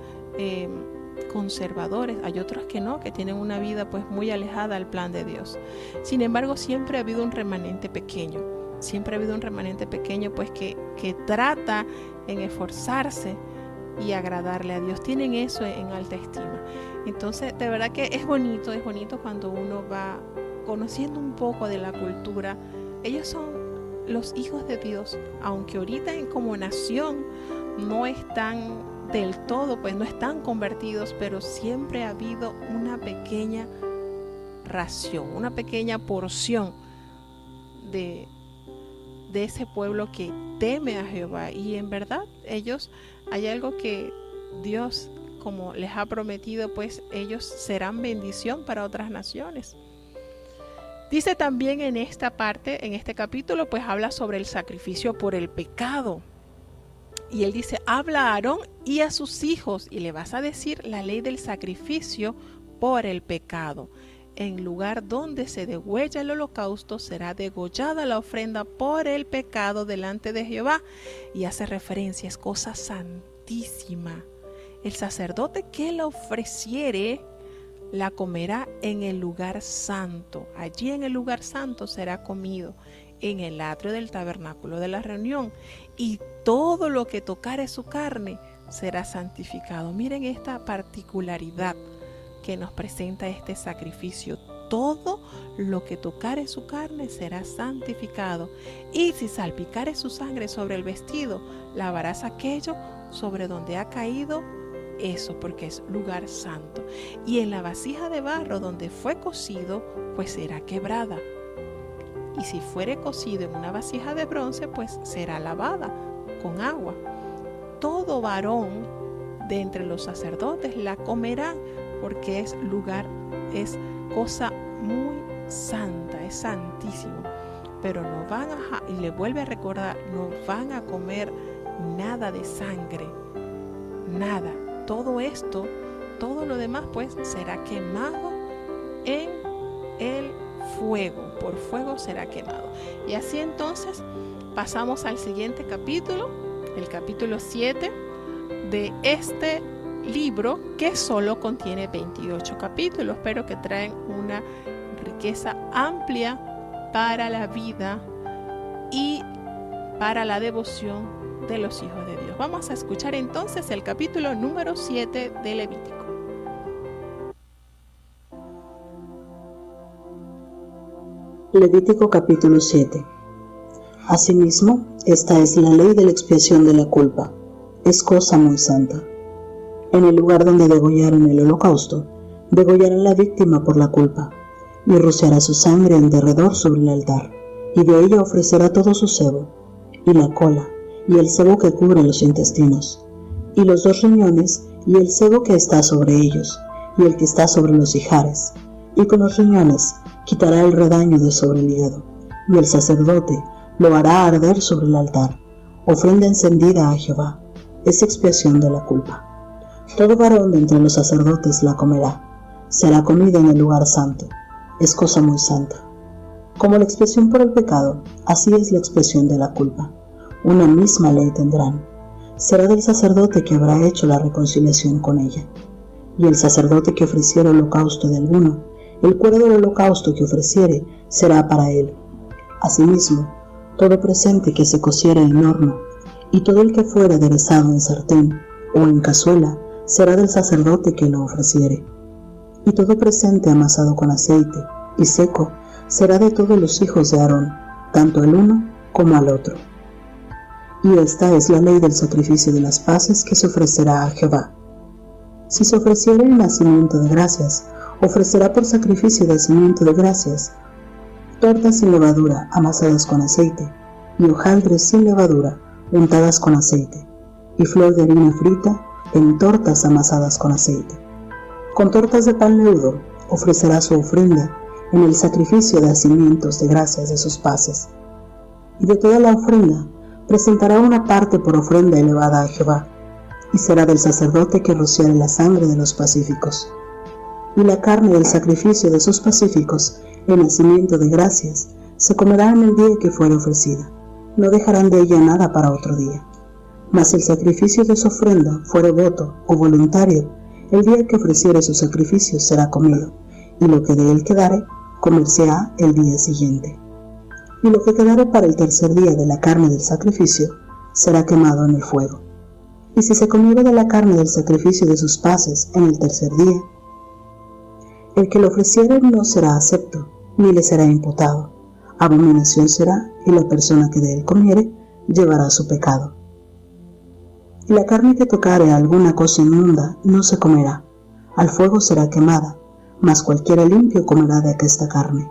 conservadores, hay otros que no, que tienen una vida pues muy alejada al plan de Dios. Sin embargo, siempre ha habido un remanente pequeño. Siempre ha habido un remanente pequeño pues que trata en esforzarse y agradarle a Dios. Tienen eso en alta estima. Entonces, de verdad que es bonito cuando uno va conociendo un poco de la cultura. Ellos son los hijos de Dios, aunque ahorita como nación no están del todo, pues no están convertidos, pero siempre ha habido una pequeña ración, una pequeña porción de ese pueblo que teme a Jehová. Y en verdad ellos, hay algo que Dios como les ha prometido, pues ellos serán bendición para otras naciones. Dice también en esta parte, en este capítulo, pues habla sobre el sacrificio por el pecado. Y él dice, habla a Aarón y a sus hijos y le vas a decir la ley del sacrificio por el pecado. En lugar donde se degüella el holocausto, será degollada la ofrenda por el pecado delante de Jehová. Y hace referencia, es cosa santísima. El sacerdote que la ofreciere, la comerá en el lugar santo. Allí en el lugar santo será comido, en el atrio del tabernáculo de la reunión. Y todo lo que tocare su carne será santificado. Miren esta particularidad que nos presenta este sacrificio. Todo lo que tocare su carne será santificado. Y si salpicare su sangre sobre el vestido, lavarás aquello sobre donde ha caído eso, porque es lugar santo. Y en la vasija de barro donde fue cocido, pues será quebrada. Y si fuere cocido en una vasija de bronce, pues será lavada con agua. Todo varón de entre los sacerdotes la comerá, porque es cosa muy santa, es santísimo. Pero no van y le vuelve a recordar, no van a comer nada de sangre, nada. Todo esto, todo lo demás, pues será quemado en el fuego, por fuego será quemado. Y así entonces pasamos al siguiente capítulo, el capítulo 7 de este libro, que solo contiene 28 capítulos, pero que traen una riqueza amplia para la vida y para la devoción de los hijos de Dios. Vamos a escuchar entonces el capítulo número 7 de Levítico. Levítico capítulo 7. Asimismo, esta es la ley de la expiación de la culpa. Es cosa muy santa. En el lugar donde degollaron el holocausto, degollarán la víctima por la culpa, y rociará su sangre en derredor sobre el altar, y de ella ofrecerá todo su sebo, y la cola, y el sebo que cubre los intestinos, y los 2 riñones, y el sebo que está sobre ellos, y el que está sobre los ijares, y con los riñones quitará el redaño de sobre el hígado, y el sacerdote lo hará arder sobre el altar, ofrenda encendida a Jehová, es expiación de la culpa. Todo varón de entre los sacerdotes la comerá, será comida en el lugar santo, es cosa muy santa. Como la expiación por el pecado, así es la expiación de la culpa. Una misma ley tendrán. Será del sacerdote que habrá hecho la reconciliación con ella. Y el sacerdote que ofreciere holocausto de alguno, el cuero del holocausto que ofreciere será para él. Asimismo, todo presente que se cociere en horno, y todo el que fuere aderezado en sartén o en cazuela, será del sacerdote que lo ofreciere. Y todo presente amasado con aceite y seco será de todos los hijos de Aarón, tanto al uno como al otro. Y esta es la ley del sacrificio de las paces que se ofrecerá a Jehová. Si se ofreciere el nacimiento de gracias, ofrecerá por sacrificio de nacimiento de gracias tortas sin levadura amasadas con aceite, y hojaldres sin levadura untadas con aceite, y flor de harina frita en tortas amasadas con aceite. Con tortas de pan leudo ofrecerá su ofrenda, en el sacrificio de hacimientos de gracias de sus paces. Y de toda la ofrenda presentará una parte por ofrenda elevada a Jehová, y será del sacerdote que rociare la sangre de los pacíficos. Y la carne del sacrificio de sus pacíficos, en hacimiento de gracias, se comerá en el día que fuere ofrecida. No dejarán de ella nada para otro día. Mas el sacrificio de su ofrenda fuere voto o voluntario, el día que ofreciere su sacrificio será comido, y lo que de él quedare, comerse ha el día siguiente. Y lo que quedare para el tercer día de la carne del sacrificio, será quemado en el fuego. Y si se comiere de la carne del sacrificio de sus paces en el tercer día, el que lo ofreciere no será acepto, ni le será imputado. Abominación será, y la persona que de él comiere llevará su pecado. Y la carne que tocare a alguna cosa inmunda no se comerá, al fuego será quemada, mas cualquiera limpio comerá de aquesta carne.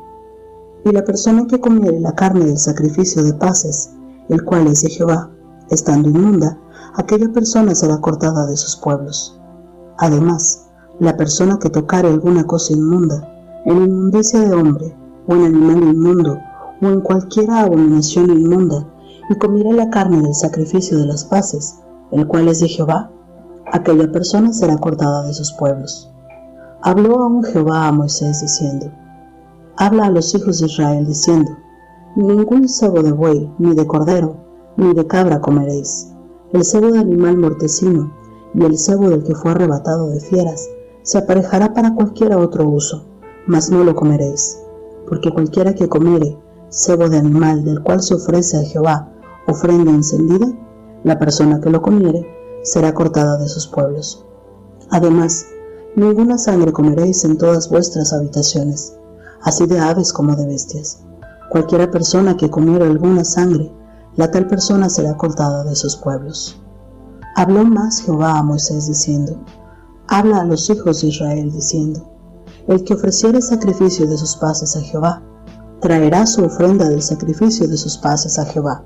Y la persona que comiere la carne del sacrificio de paces, el cual es de Jehová, estando inmunda, aquella persona será cortada de sus pueblos. Además, la persona que tocare alguna cosa inmunda, en inmundicia de hombre, o en animal inmundo, o en cualquiera abominación inmunda, y comiere la carne del sacrificio de las paces, el cual es de Jehová, aquella persona será cortada de sus pueblos. Habló aún Jehová a Moisés diciendo: Habla a los hijos de Israel diciendo: Ningún cebo de buey, ni de cordero, ni de cabra comeréis. El cebo de animal mortecino, y el cebo del que fue arrebatado de fieras, se aparejará para cualquiera otro uso, mas no lo comeréis. Porque cualquiera que comiere cebo de animal del cual se ofrece a Jehová ofrenda encendida, la persona que lo comiere será cortada de sus pueblos. Además, ninguna sangre comeréis en todas vuestras habitaciones, así de aves como de bestias. Cualquiera persona que comiere alguna sangre, la tal persona será cortada de sus pueblos. Habló más Jehová a Moisés diciendo: Habla a los hijos de Israel diciendo: El que ofreciere sacrificio de sus paces a Jehová, traerá su ofrenda del sacrificio de sus paces a Jehová.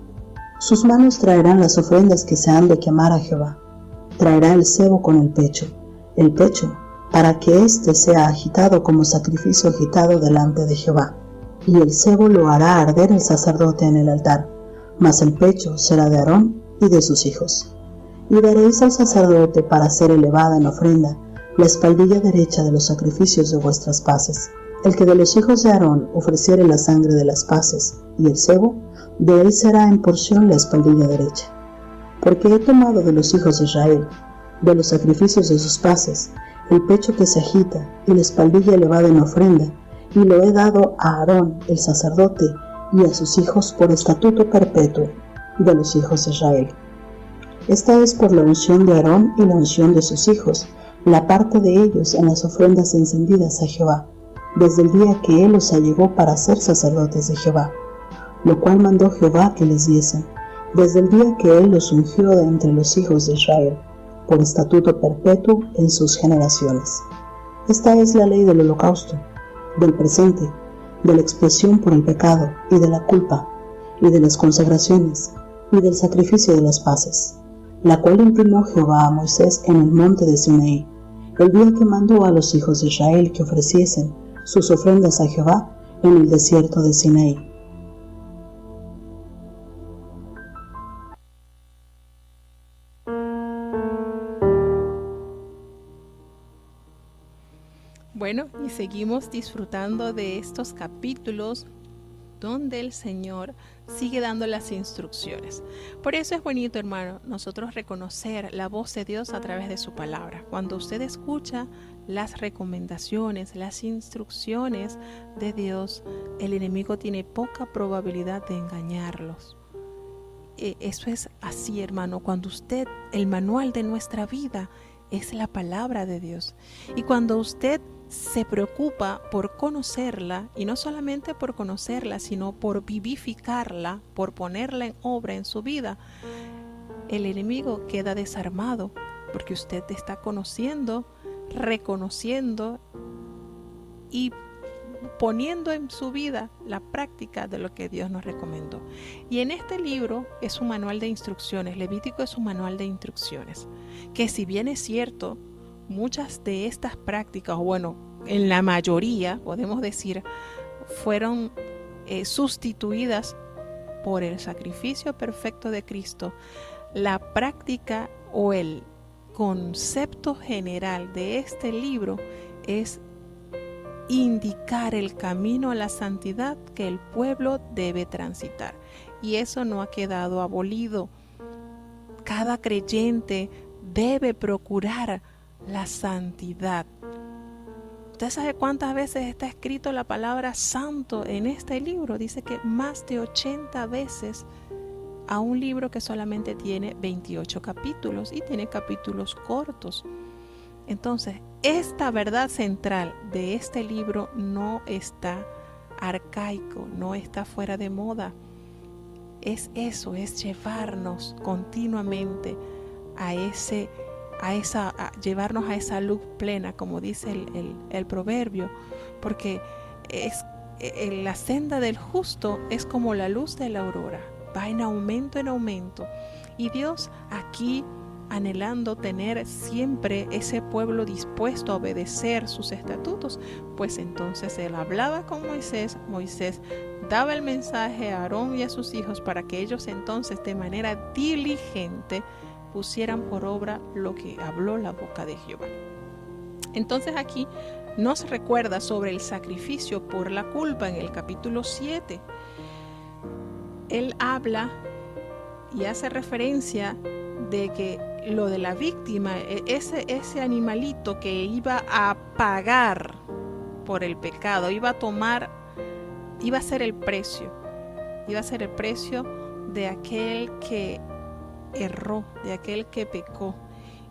Sus manos traerán las ofrendas que se han de quemar a Jehová. Traerá el cebo con el pecho, para que éste sea agitado como sacrificio agitado delante de Jehová. Y el cebo lo hará arder el sacerdote en el altar, mas el pecho será de Aarón y de sus hijos. Y daréis al sacerdote para ser elevada en ofrenda la espaldilla derecha de los sacrificios de vuestras paces. El que de los hijos de Aarón ofreciere la sangre de las paces y el cebo, de él será en porción la espaldilla derecha. Porque he tomado de los hijos de Israel, de los sacrificios de sus paces, el pecho que se agita y la espaldilla elevada en ofrenda, y lo he dado a Aarón el sacerdote y a sus hijos por estatuto perpetuo de los hijos de Israel. Esta es por la unción de Aarón y la unción de sus hijos, la parte de ellos en las ofrendas encendidas a Jehová, desde el día que él los allegó para ser sacerdotes de Jehová, lo cual mandó Jehová que les diesen, desde el día que él los ungió de entre los hijos de Israel, por estatuto perpetuo en sus generaciones. Esta es la ley del holocausto, del presente, de la expiación por el pecado y de la culpa, y de las consagraciones, y del sacrificio de las paces, la cual intimó Jehová a Moisés en el monte de Sinaí, el día que mandó a los hijos de Israel que ofreciesen sus ofrendas a Jehová en el desierto de Sinaí. Bueno, y seguimos disfrutando de estos capítulos donde el Señor sigue dando las instrucciones. Por eso es bonito, hermano, nosotros reconocer la voz de Dios a través de su palabra. Cuando usted escucha las recomendaciones, las instrucciones de Dios, el enemigo tiene poca probabilidad de engañarlos. Eso es así, hermano, cuando usted, el manual de nuestra vida es la palabra de Dios. Y cuando usted se preocupa por conocerla, y no solamente por conocerla, sino por vivificarla, por ponerla en obra en su vida, el enemigo queda desarmado, porque usted está conociendo, reconociendo y poniendo en su vida la práctica de lo que Dios nos recomendó. Y en este libro es un manual de instrucciones, Levítico es un manual de instrucciones, que si bien es cierto, muchas de estas prácticas, bueno, en la mayoría, podemos decir, fueron sustituidas por el sacrificio perfecto de Cristo, la práctica o el concepto general de este libro es indicar el camino a la santidad que el pueblo debe transitar. Y eso no ha quedado abolido. Cada creyente debe procurar la santidad. ¿Usted sabe cuántas veces está escrito la palabra santo en este libro? Dice que más de 80 veces a un libro que solamente tiene 28 capítulos y tiene capítulos cortos. Entonces, esta verdad central de este libro no está arcaico, no está fuera de moda. Es eso, es llevarnos continuamente a llevarnos a esa luz plena, como dice el proverbio, porque la senda del justo es como la luz de la aurora, va en aumento, y Dios aquí, anhelando tener siempre ese pueblo dispuesto a obedecer sus estatutos, pues entonces él hablaba con Moisés, Moisés daba el mensaje a Aarón y a sus hijos para que ellos entonces de manera diligente pusieran por obra lo que habló la boca de Jehová. Entonces aquí nos recuerda sobre el sacrificio por la culpa en el capítulo 7. Él habla y hace referencia de que lo de la víctima, ese animalito que iba a pagar por el pecado, iba a ser el precio de aquel que erró, de aquel que pecó.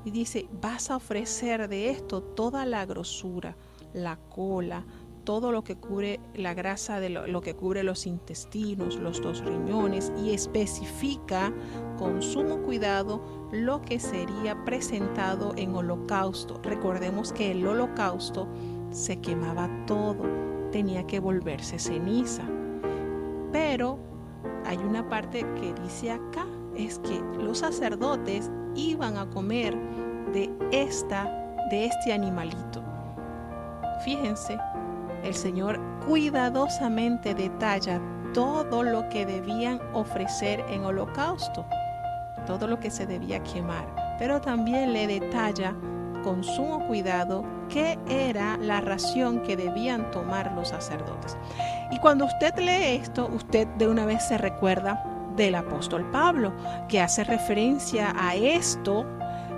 Y dice, vas a ofrecer de esto toda la grosura, la cola, todo lo que cubre la grasa, de lo que cubre los intestinos, los 2 riñones, y especifica con sumo cuidado lo que sería presentado en holocausto. Recordemos que el holocausto se quemaba todo, tenía que volverse ceniza. Pero hay una parte que dice acá, es que los sacerdotes iban a comer de este animalito. Fíjense, el Señor cuidadosamente detalla todo lo que debían ofrecer en holocausto, todo lo que se debía quemar, pero también le detalla con sumo cuidado qué era la ración que debían tomar los sacerdotes. Y cuando usted lee esto, usted de una vez se recuerda del apóstol Pablo, que hace referencia a esto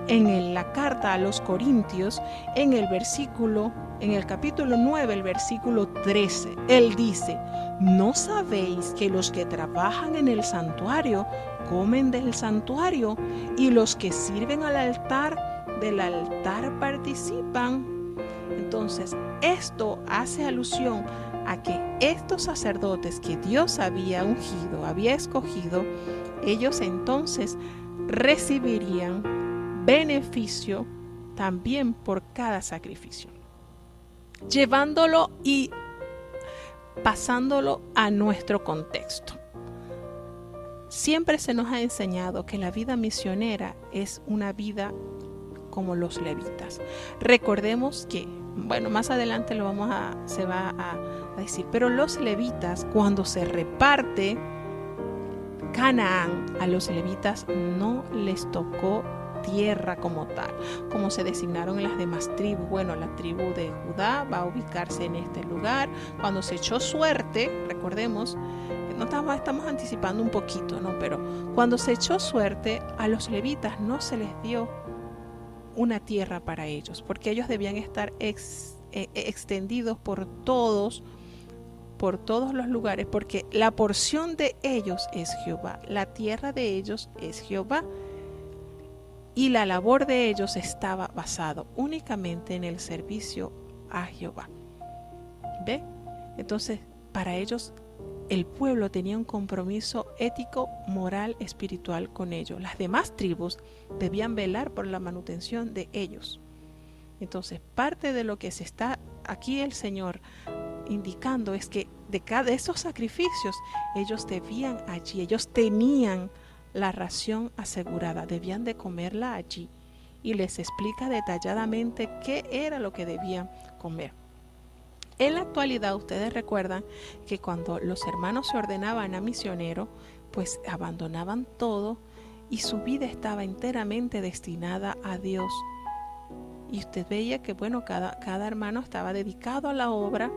en la carta a los Corintios, en el capítulo 9, el versículo 13. Él dice, ¿no sabéis que los que trabajan en el santuario comen del santuario, y los que sirven al altar, del altar participan? Entonces, esto hace alusión a que estos sacerdotes que Dios había ungido, había escogido, ellos entonces recibirían beneficio también por cada sacrificio, llevándolo y pasándolo a nuestro contexto. Siempre se nos ha enseñado que la vida misionera es una vida como los levitas. Recordemos que, bueno, más adelante se va a decir, pero los levitas, cuando se reparte Canaán, a los levitas no les tocó tierra como tal, como se designaron en las demás tribus. Bueno, la tribu de Judá va a ubicarse en este lugar. Cuando se echó suerte, recordemos, estamos anticipando un poquito, ¿no? Pero cuando se echó suerte, a los levitas no se les dio una tierra para ellos, porque ellos debían estar extendidos por todos los lugares, porque la porción de ellos es Jehová, la tierra de ellos es Jehová, y la labor de ellos estaba basado únicamente en el servicio a Jehová. ¿Ve? Entonces, para ellos el pueblo tenía un compromiso ético, moral, espiritual con ellos. Las demás tribus debían velar por la manutención de ellos. Entonces, parte de lo que se está aquí el Señor indicando es que de esos sacrificios ellos debían allí, ellos tenían la ración asegurada, debían de comerla allí, y les explica detalladamente qué era lo que debían comer. En la actualidad, ustedes recuerdan que cuando los hermanos se ordenaban a misionero, pues abandonaban todo y su vida estaba enteramente destinada a Dios. Y usted veía que, bueno, cada hermano estaba dedicado a la obra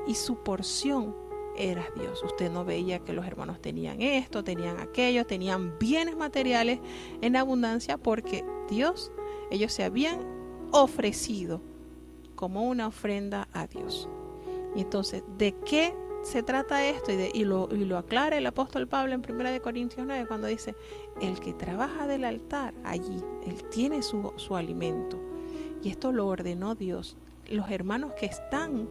y su porción era Dios. Usted no veía que los hermanos tenían esto, tenían aquello, tenían bienes materiales en abundancia, porque ellos se habían ofrecido como una ofrenda a Dios. Y entonces, ¿de qué se trata esto? Y lo aclara el apóstol Pablo en 1 Corintios 9 cuando dice: el que trabaja del altar, allí él tiene su alimento. Y esto lo ordenó Dios. Los hermanos que están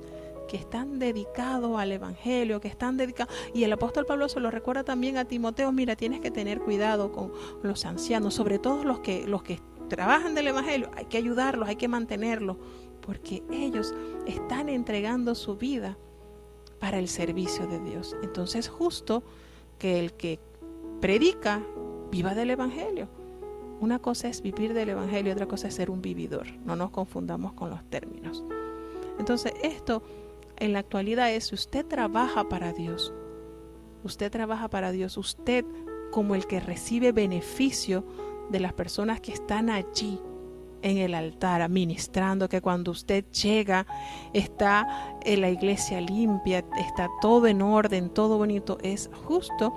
dedicados al evangelio, que están dedicados, y el apóstol Pablo se lo recuerda también a Timoteo: mira, tienes que tener cuidado con los ancianos, sobre todo los que trabajan del evangelio, hay que ayudarlos, hay que mantenerlos, porque ellos están entregando su vida para el servicio de Dios. Entonces, justo que el que predica viva del evangelio. Una cosa es vivir del evangelio, otra cosa es ser un vividor. No nos confundamos con los términos. Entonces, esto en la actualidad es: si usted trabaja para Dios, usted como el que recibe beneficio de las personas que están allí en el altar administrando, que cuando usted llega está en la iglesia limpia, está todo en orden, todo bonito. Es justo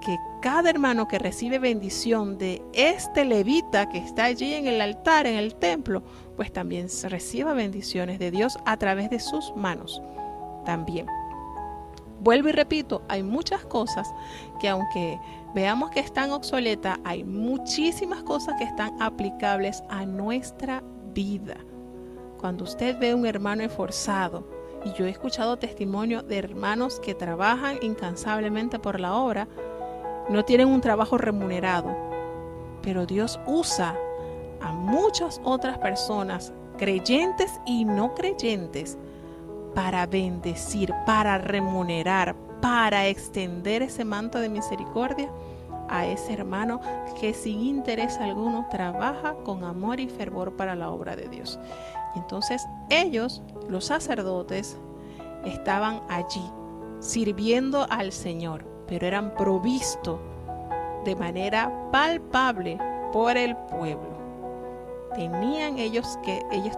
que cada hermano que recibe bendición de este levita que está allí en el altar, en el templo, pues también reciba bendiciones de Dios a través de sus manos también. Vuelvo y repito, hay muchas cosas que, aunque veamos que están obsoletas, hay muchísimas cosas que están aplicables a nuestra vida. Cuando usted ve un hermano esforzado, y yo he escuchado testimonio de hermanos que trabajan incansablemente por la obra, no tienen un trabajo remunerado, pero Dios usa a muchas otras personas, creyentes y no creyentes, para bendecir, para remunerar, para extender ese manto de misericordia a ese hermano que sin interés alguno trabaja con amor y fervor para la obra de Dios. Y entonces ellos, los sacerdotes, estaban allí sirviendo al Señor, pero eran provistos de manera palpable por el pueblo. Ellos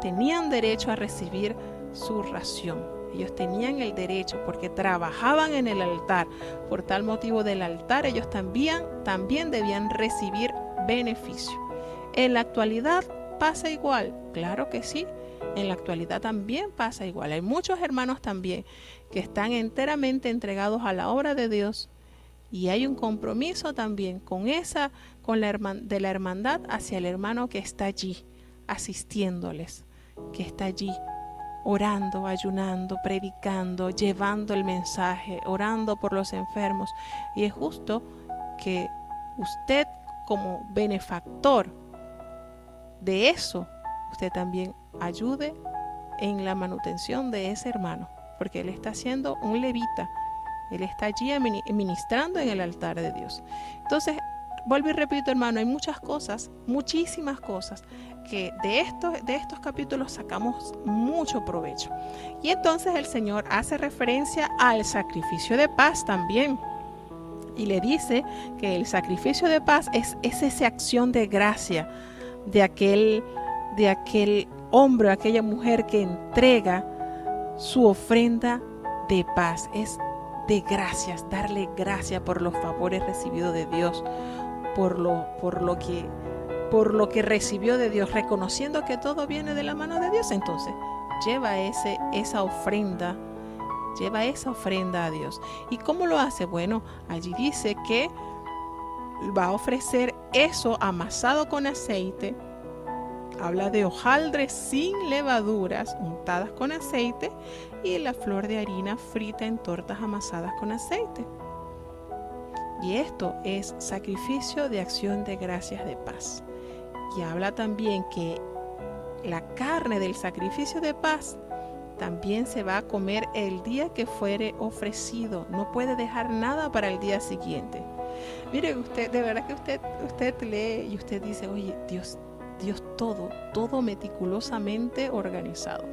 tenían derecho a recibir su ración. Ellos tenían el derecho porque trabajaban en el altar. Por tal motivo del altar ellos también debían recibir beneficio. En la actualidad pasa igual, claro que sí. En la actualidad también pasa igual. Hay muchos hermanos también que están enteramente entregados a la obra de Dios, y hay un compromiso también de la hermandad hacia el hermano que está allí asistiéndoles, que está allí orando, ayunando, predicando, llevando el mensaje, orando por los enfermos. Y es justo que usted, como benefactor de eso, usted también ayude en la manutención de ese hermano, porque él está siendo un levita, él está allí ministrando en el altar de Dios. Entonces, vuelvo y repito, hermano, hay muchas cosas, muchísimas cosas, que de estos capítulos sacamos mucho provecho. Y entonces el Señor hace referencia al sacrificio de paz también, y le dice que el sacrificio de paz es esa acción de gracia de aquel hombre, aquella mujer que entrega su ofrenda de paz. Es de gracias, darle gracias por los favores recibidos de Dios, por lo que recibió de Dios, reconociendo que todo viene de la mano de Dios. Entonces lleva esa ofrenda a Dios. ¿Y cómo lo hace? Bueno, allí dice que va a ofrecer eso amasado con aceite. Habla de hojaldres sin levaduras untadas con aceite y la flor de harina frita en tortas amasadas con aceite. Y esto es sacrificio de acción de gracias de paz. Y habla también que la carne del sacrificio de paz también se va a comer el día que fuere ofrecido. No puede dejar nada para el día siguiente. Mire usted, de verdad que usted lee y usted dice: oye, Dios Dios todo meticulosamente organizado.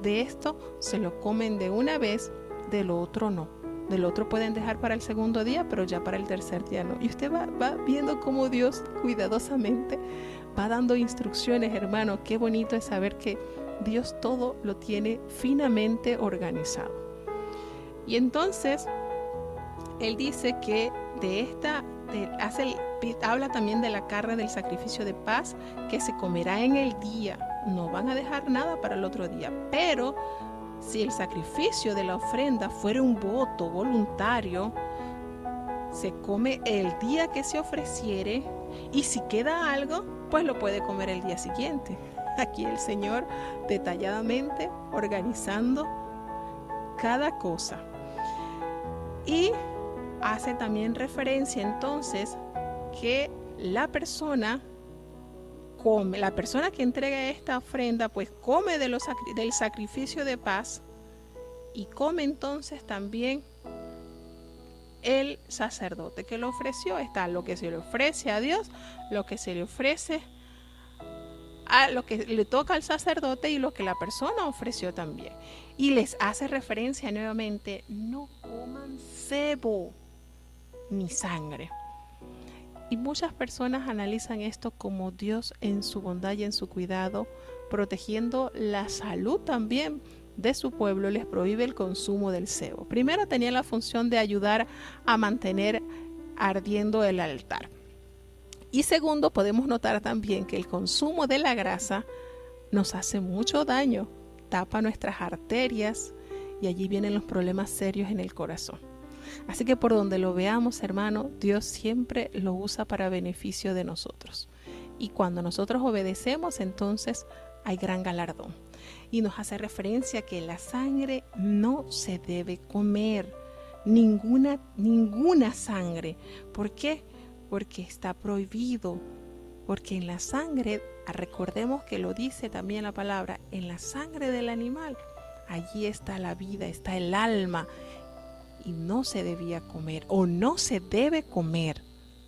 De esto se lo comen de una vez, de lo otro no. Del otro pueden dejar para el segundo día, pero ya para el tercer día no. Y usted va viendo cómo Dios cuidadosamente va dando instrucciones, hermano. Qué bonito es saber que Dios todo lo tiene finamente organizado. Y entonces Él dice que habla también de la carne del sacrificio de paz que se comerá en el día. No van a dejar nada para el otro día, pero si el sacrificio de la ofrenda fuera un voto voluntario, se come el día que se ofreciere, y si queda algo, pues lo puede comer el día siguiente. Aquí el Señor detalladamente organizando cada cosa. Y hace también referencia entonces que la persona que entrega esta ofrenda pues come del sacrificio de paz, y come entonces también el sacerdote que lo ofreció. Está lo que se le ofrece a Dios, lo que se le ofrece a lo que le toca al sacerdote y lo que la persona ofreció también. Y les hace referencia nuevamente: no coman sebo ni sangre. Y muchas personas analizan esto como Dios en su bondad y en su cuidado, protegiendo la salud también de su pueblo, les prohíbe el consumo del sebo. Primero, tenía la función de ayudar a mantener ardiendo el altar. Y segundo, podemos notar también que el consumo de la grasa nos hace mucho daño, tapa nuestras arterias, y allí vienen los problemas serios en el corazón. Así que por donde lo veamos, hermano, Dios siempre lo usa para beneficio de nosotros. Y cuando nosotros obedecemos, entonces hay gran galardón. Y nos hace referencia que la sangre no se debe comer, ninguna sangre. ¿Por qué? Porque está prohibido. Porque en la sangre, recordemos que lo dice también la palabra, en la sangre del animal, allí está la vida, está el alma. Y no se debía comer, o no se debe comer.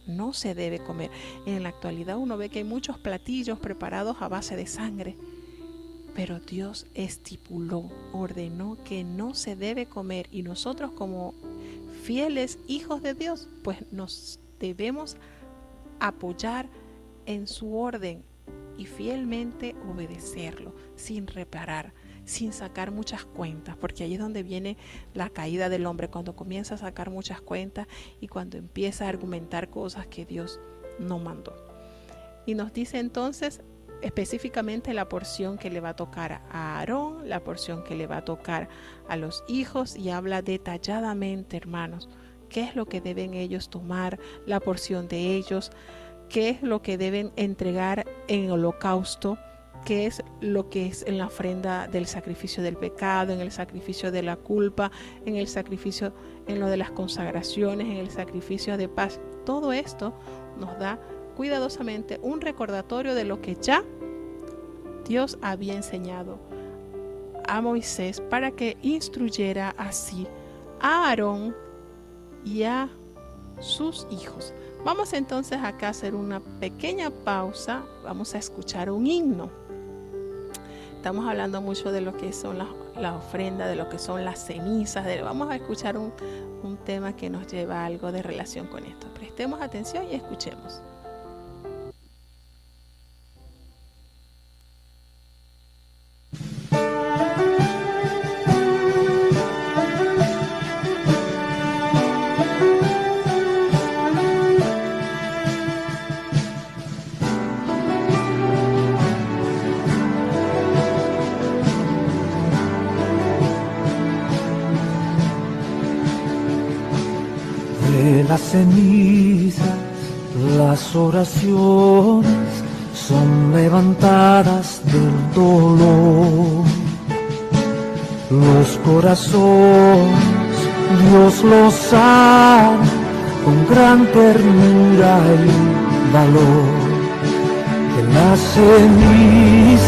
No se debe comer. En la actualidad uno ve que hay muchos platillos preparados a base de sangre, pero Dios estipuló, ordenó que no se debe comer, y nosotros como fieles hijos de Dios, pues nos debemos apoyar en su orden y fielmente obedecerlo, sin reparar, sin sacar muchas cuentas, porque ahí es donde viene la caída del hombre, cuando comienza a sacar muchas cuentas y cuando empieza a argumentar cosas que Dios no mandó. Y nos dice entonces específicamente la porción que le va a tocar a Aarón, la porción que le va a tocar a los hijos, y habla detalladamente, hermanos, qué es lo que deben ellos tomar, la porción de ellos, qué es lo que deben entregar en holocausto, qué es lo que es en la ofrenda del sacrificio del pecado, en el sacrificio de la culpa, en el sacrificio, en lo de las consagraciones, en el sacrificio de paz. Todo esto nos da cuidadosamente un recordatorio de lo que ya Dios había enseñado a Moisés para que instruyera así a Aarón y a sus hijos. Vamos entonces acá a hacer una pequeña pausa. Vamos a escuchar un himno. Estamos hablando mucho de lo que son las ofrendas, de lo que son las cenizas. Vamos a escuchar un tema que nos lleva a algo de relación con esto. Prestemos atención y escuchemos. De las cenizas, las oraciones son levantadas del dolor. Los corazones Dios los sana con gran ternura y valor. De las cenizas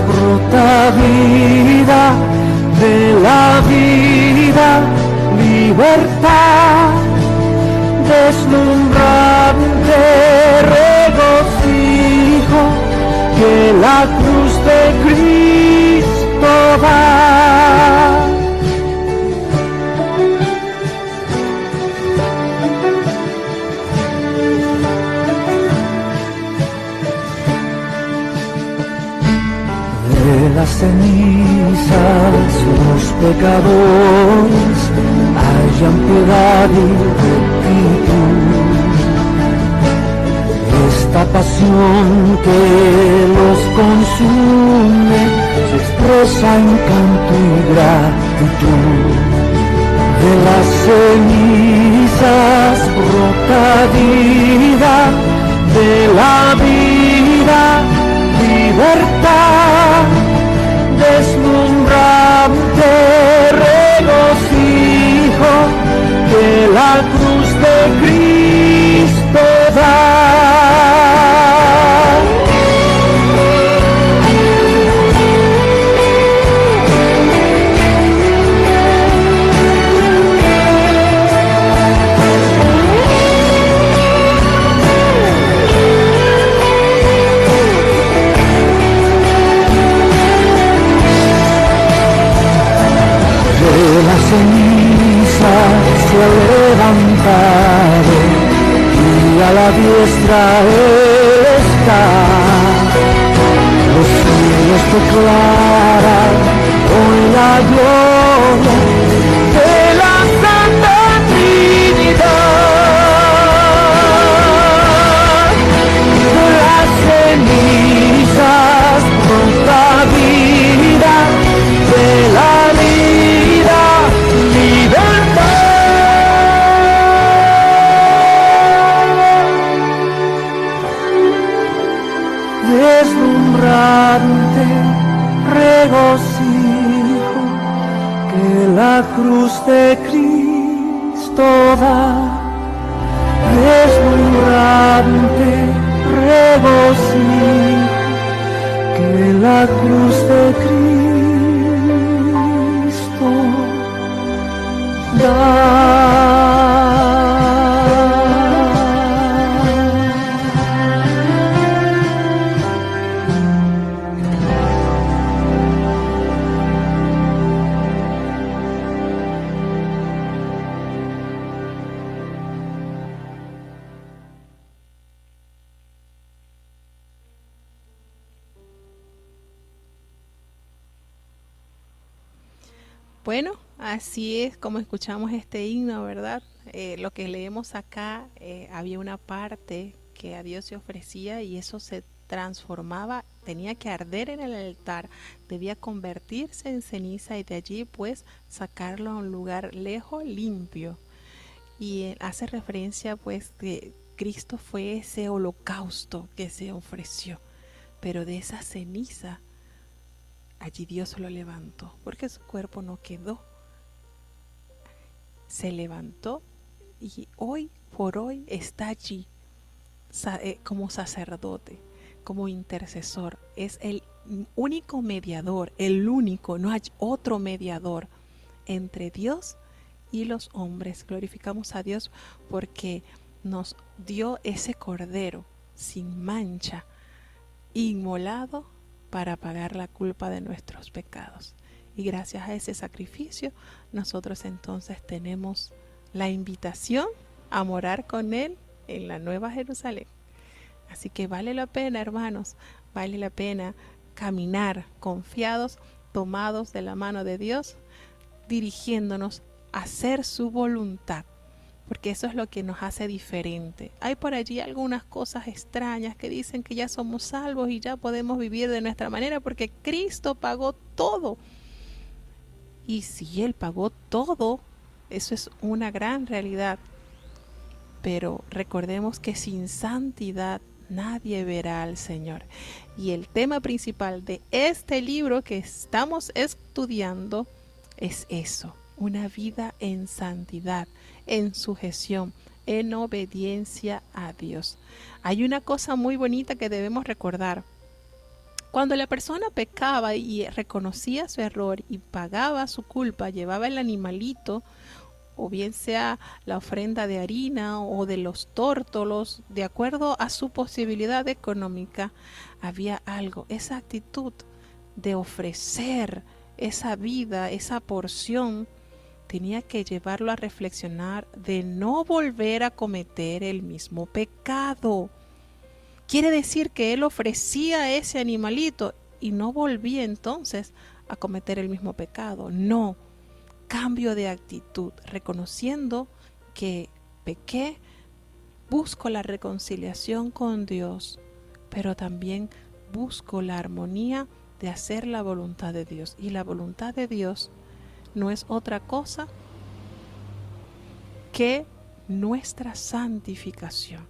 brota vida, de la vida libertad, deslumbrante regocijo la cruz de Cristo da. De las cenizas los pecadores hayan piedad y rectitud. Esta pasión que los consume se expresa en canto y gratitud. De las cenizas brota vida, de la vida libertad, deslumbrante regocijo que la cruz de Cristo da. La ceniza se ha levantado y a la diestra Él está. Los cielos declaran hoy la gloria de la Santa Trinidad. De las cenizas brota vida, de la vida libertad. Deslumbrante regocijo que la cruz de Cristo da. Deslumbrante regocijo que la cruz de Cristo da. Bueno, así es como escuchamos este himno, ¿verdad? Lo que leemos acá, había una parte que a Dios se ofrecía y eso se transformaba, tenía que arder en el altar, debía convertirse en ceniza y de allí pues sacarlo a un lugar lejos, limpio. Y hace referencia pues que Cristo fue ese holocausto que se ofreció, pero de esa ceniza allí Dios lo levantó, porque su cuerpo no quedó. Se levantó y hoy por hoy está allí como sacerdote, como intercesor. Es el único mediador, el único, no hay otro mediador entre Dios y los hombres. Glorificamos a Dios porque nos dio ese cordero sin mancha, inmolado para pagar la culpa de nuestros pecados. Y gracias a ese sacrificio, nosotros entonces tenemos la invitación a morar con Él en la Nueva Jerusalén. Así que vale la pena, hermanos, vale la pena caminar confiados, tomados de la mano de Dios, dirigiéndonos a hacer su voluntad, porque eso es lo que nos hace diferente. Hay por allí algunas cosas extrañas que dicen que ya somos salvos y ya podemos vivir de nuestra manera porque Cristo pagó todo. Y si Él pagó todo, eso es una gran realidad. Pero recordemos que sin santidad nadie verá al Señor. Y el tema principal de este libro que estamos estudiando es eso, una vida en santidad, en sujeción, en obediencia a Dios. Hay una cosa muy bonita que debemos recordar. Cuando la persona pecaba y reconocía su error y pagaba su culpa, llevaba el animalito o bien sea la ofrenda de harina o de los tórtolos, de acuerdo a su posibilidad económica, había algo, esa actitud de ofrecer esa vida, esa porción, tenía que llevarlo a reflexionar de no volver a cometer el mismo pecado. Quiere decir que él ofrecía ese animalito y no volvía entonces a cometer el mismo pecado. No, cambio de actitud, reconociendo que pequé, busco la reconciliación con Dios, pero también busco la armonía de hacer la voluntad de Dios. Y la voluntad de Dios no es otra cosa que nuestra santificación,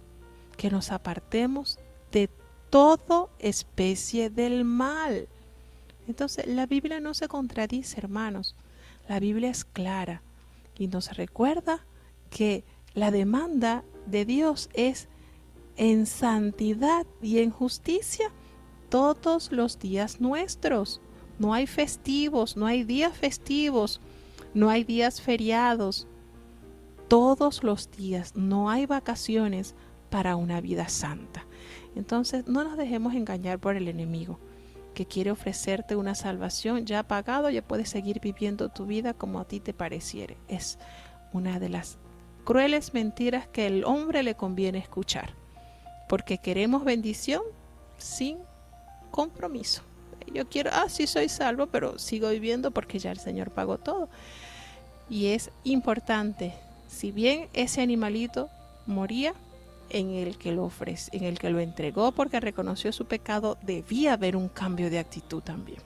que nos apartemos de toda especie del mal. Entonces, la Biblia no se contradice, hermanos. La Biblia es clara y nos recuerda que la demanda de Dios es en santidad y en justicia todos los días nuestros. No hay festivos, no hay días festivos, no hay días feriados. Todos los días, no hay vacaciones para una vida santa. Entonces, no nos dejemos engañar por el enemigo, que quiere ofrecerte una salvación ya pagado, ya puedes seguir viviendo tu vida como a ti te pareciere. Es una de las crueles mentiras que al hombre le conviene escuchar, porque queremos bendición sin compromiso. Yo quiero, sí soy salvo, pero sigo viviendo porque ya el Señor pagó todo. Y es importante, si bien ese animalito moría, en el que lo entregó porque reconoció su pecado, debía haber un cambio de actitud también.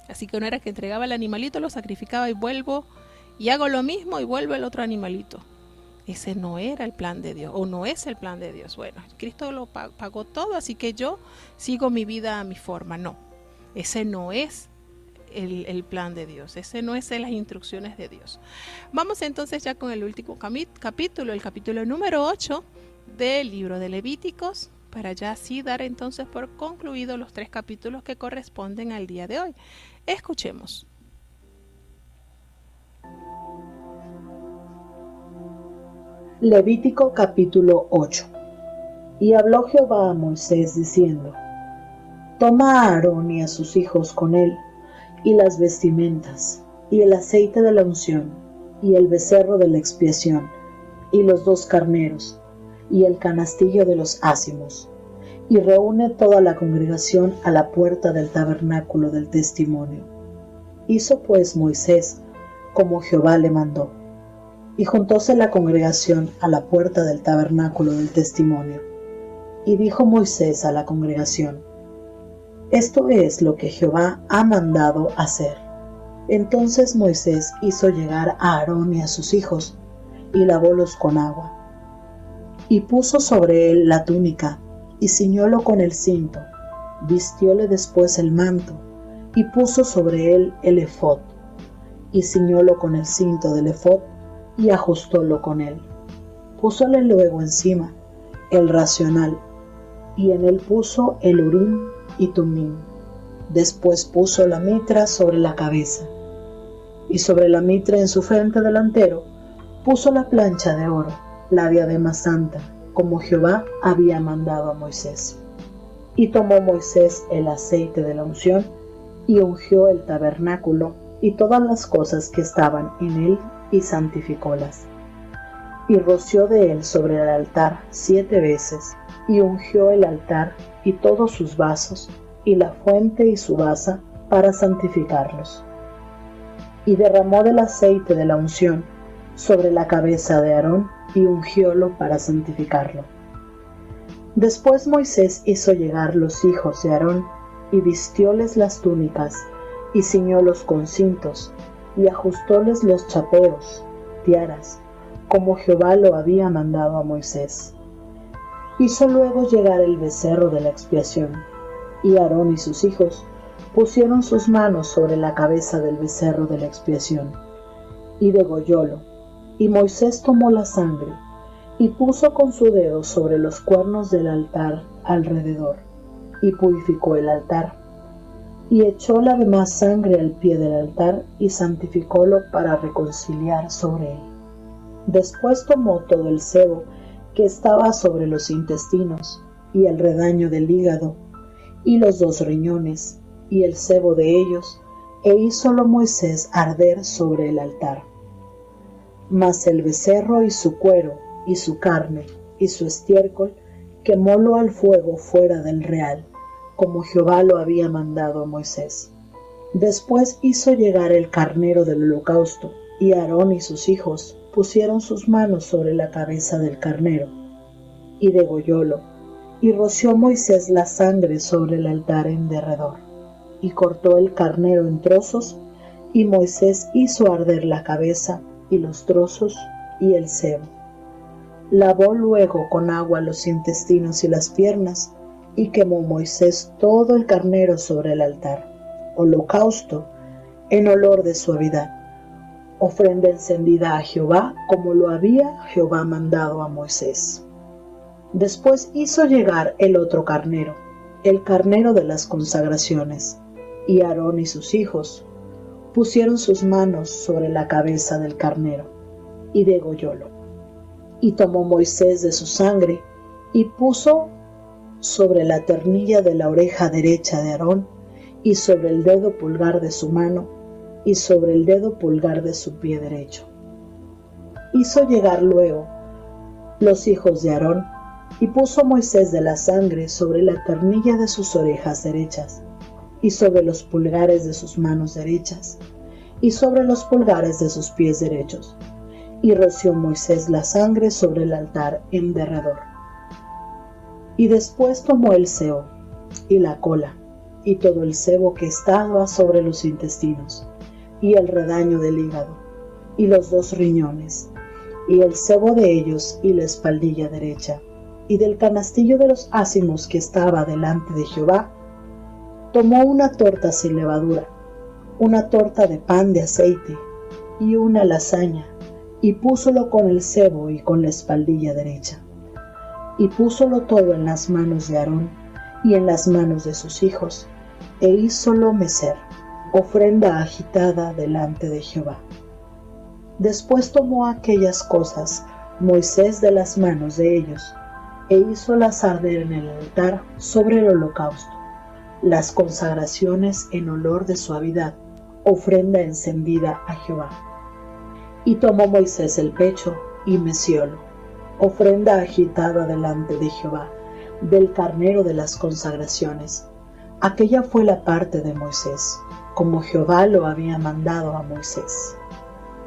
Así que no era que entregaba el animalito, lo sacrificaba y vuelvo y hago lo mismo y vuelvo el otro animalito. Ese no era el plan de Dios, o no es el plan de Dios. Bueno, Cristo lo pagó todo, así que yo sigo mi vida a mi forma. No, ese no es el plan de Dios, ese no es las instrucciones de Dios. Vamos entonces ya con el último capítulo, el capítulo número 8 del libro de Levíticos, para ya así dar entonces por concluido los 3 capítulos que corresponden al día de hoy. Escuchemos. Levítico capítulo 8. Y habló Jehová a Moisés diciendo: Toma a Aarón y a sus hijos con él, y las vestimentas, y el aceite de la unción, y el becerro de la expiación, y los 2 carneros, y el canastillo de los ázimos, y reúne toda la congregación a la puerta del tabernáculo del testimonio. Hizo pues Moisés como Jehová le mandó, y juntóse la congregación a la puerta del tabernáculo del testimonio. Y dijo Moisés a la congregación: Esto es lo que Jehová ha mandado hacer. Entonces Moisés hizo llegar a Aarón y a sus hijos, y lavólos con agua. Y puso sobre él la túnica, y ciñólo con el cinto, vistióle después el manto, y puso sobre él el ephod, y ciñólo con el cinto del ephod, y ajustólo con él. Púsole luego encima el racional, y en él puso el urim y tumim. Después puso la mitra sobre la cabeza, y sobre la mitra en su frente delantero puso la plancha de oro, la diadema santa, como Jehová había mandado a Moisés. Y tomó Moisés el aceite de la unción, y ungió el tabernáculo y todas las cosas que estaban en él, y santificólas. Y roció de él sobre el altar 7 veces, y ungió el altar y todos sus vasos, y la fuente y su basa, para santificarlos. Y derramó del aceite de la unción sobre la cabeza de Aarón, y ungiólo para santificarlo. Después Moisés hizo llegar los hijos de Aarón, y vistióles las túnicas, y ciñólos con cintos, y ajustóles los chapeos, tiaras, como Jehová lo había mandado a Moisés. Hizo luego llegar el becerro de la expiación, y Aarón y sus hijos pusieron sus manos sobre la cabeza del becerro de la expiación, y degollólo. Y Moisés tomó la sangre, y puso con su dedo sobre los cuernos del altar alrededor, y purificó el altar, y echó la demás sangre al pie del altar, y santificólo para reconciliar sobre él. Después tomó todo el sebo que estaba sobre los intestinos, y el redaño del hígado, y los 2 riñones, y el sebo de ellos, e hízolo Moisés arder sobre el altar. Mas el becerro y su cuero, y su carne, y su estiércol, quemólo al fuego fuera del real, como Jehová lo había mandado a Moisés. Después hizo llegar el carnero del holocausto, y Aarón y sus hijos pusieron sus manos sobre la cabeza del carnero, y degollólo, y roció Moisés la sangre sobre el altar en derredor, y cortó el carnero en trozos, y Moisés hizo arder la cabeza, y los trozos, y el sebo. Lavó luego con agua los intestinos y las piernas, y quemó Moisés todo el carnero sobre el altar, holocausto en olor de suavidad, ofrenda encendida a Jehová, como lo había Jehová mandado a Moisés. Después hizo llegar el otro carnero, el carnero de las consagraciones, y Aarón y sus hijos pusieron sus manos sobre la cabeza del carnero, y degollólo. Y tomó Moisés de su sangre, y puso sobre la ternilla de la oreja derecha de Aarón, y sobre el dedo pulgar de su mano, y sobre el dedo pulgar de su pie derecho. Hizo llegar luego los hijos de Aarón, y puso Moisés de la sangre sobre la ternilla de sus orejas derechas, y sobre los pulgares de sus manos derechas, y sobre los pulgares de sus pies derechos, y roció Moisés la sangre sobre el altar en derredor. Y después tomó el sebo, y la cola, y todo el sebo que estaba sobre los intestinos, y el redaño del hígado, y los 2 riñones, y el sebo de ellos, y la espaldilla derecha, y del canastillo de los ázimos que estaba delante de Jehová, tomó una torta sin levadura, una torta de pan de aceite, y una lasaña, y púsolo con el sebo y con la espaldilla derecha. Y púsolo todo en las manos de Aarón, y en las manos de sus hijos, e hízolo mecer, ofrenda agitada delante de Jehová. Después tomó aquellas cosas Moisés de las manos de ellos, e hízolas arder en el altar sobre el holocausto, las consagraciones en olor de suavidad, ofrenda encendida a Jehová. Y tomó Moisés el pecho, y meciólo, ofrenda agitada delante de Jehová, del carnero de las consagraciones. Aquella fue la parte de Moisés, como Jehová lo había mandado a Moisés.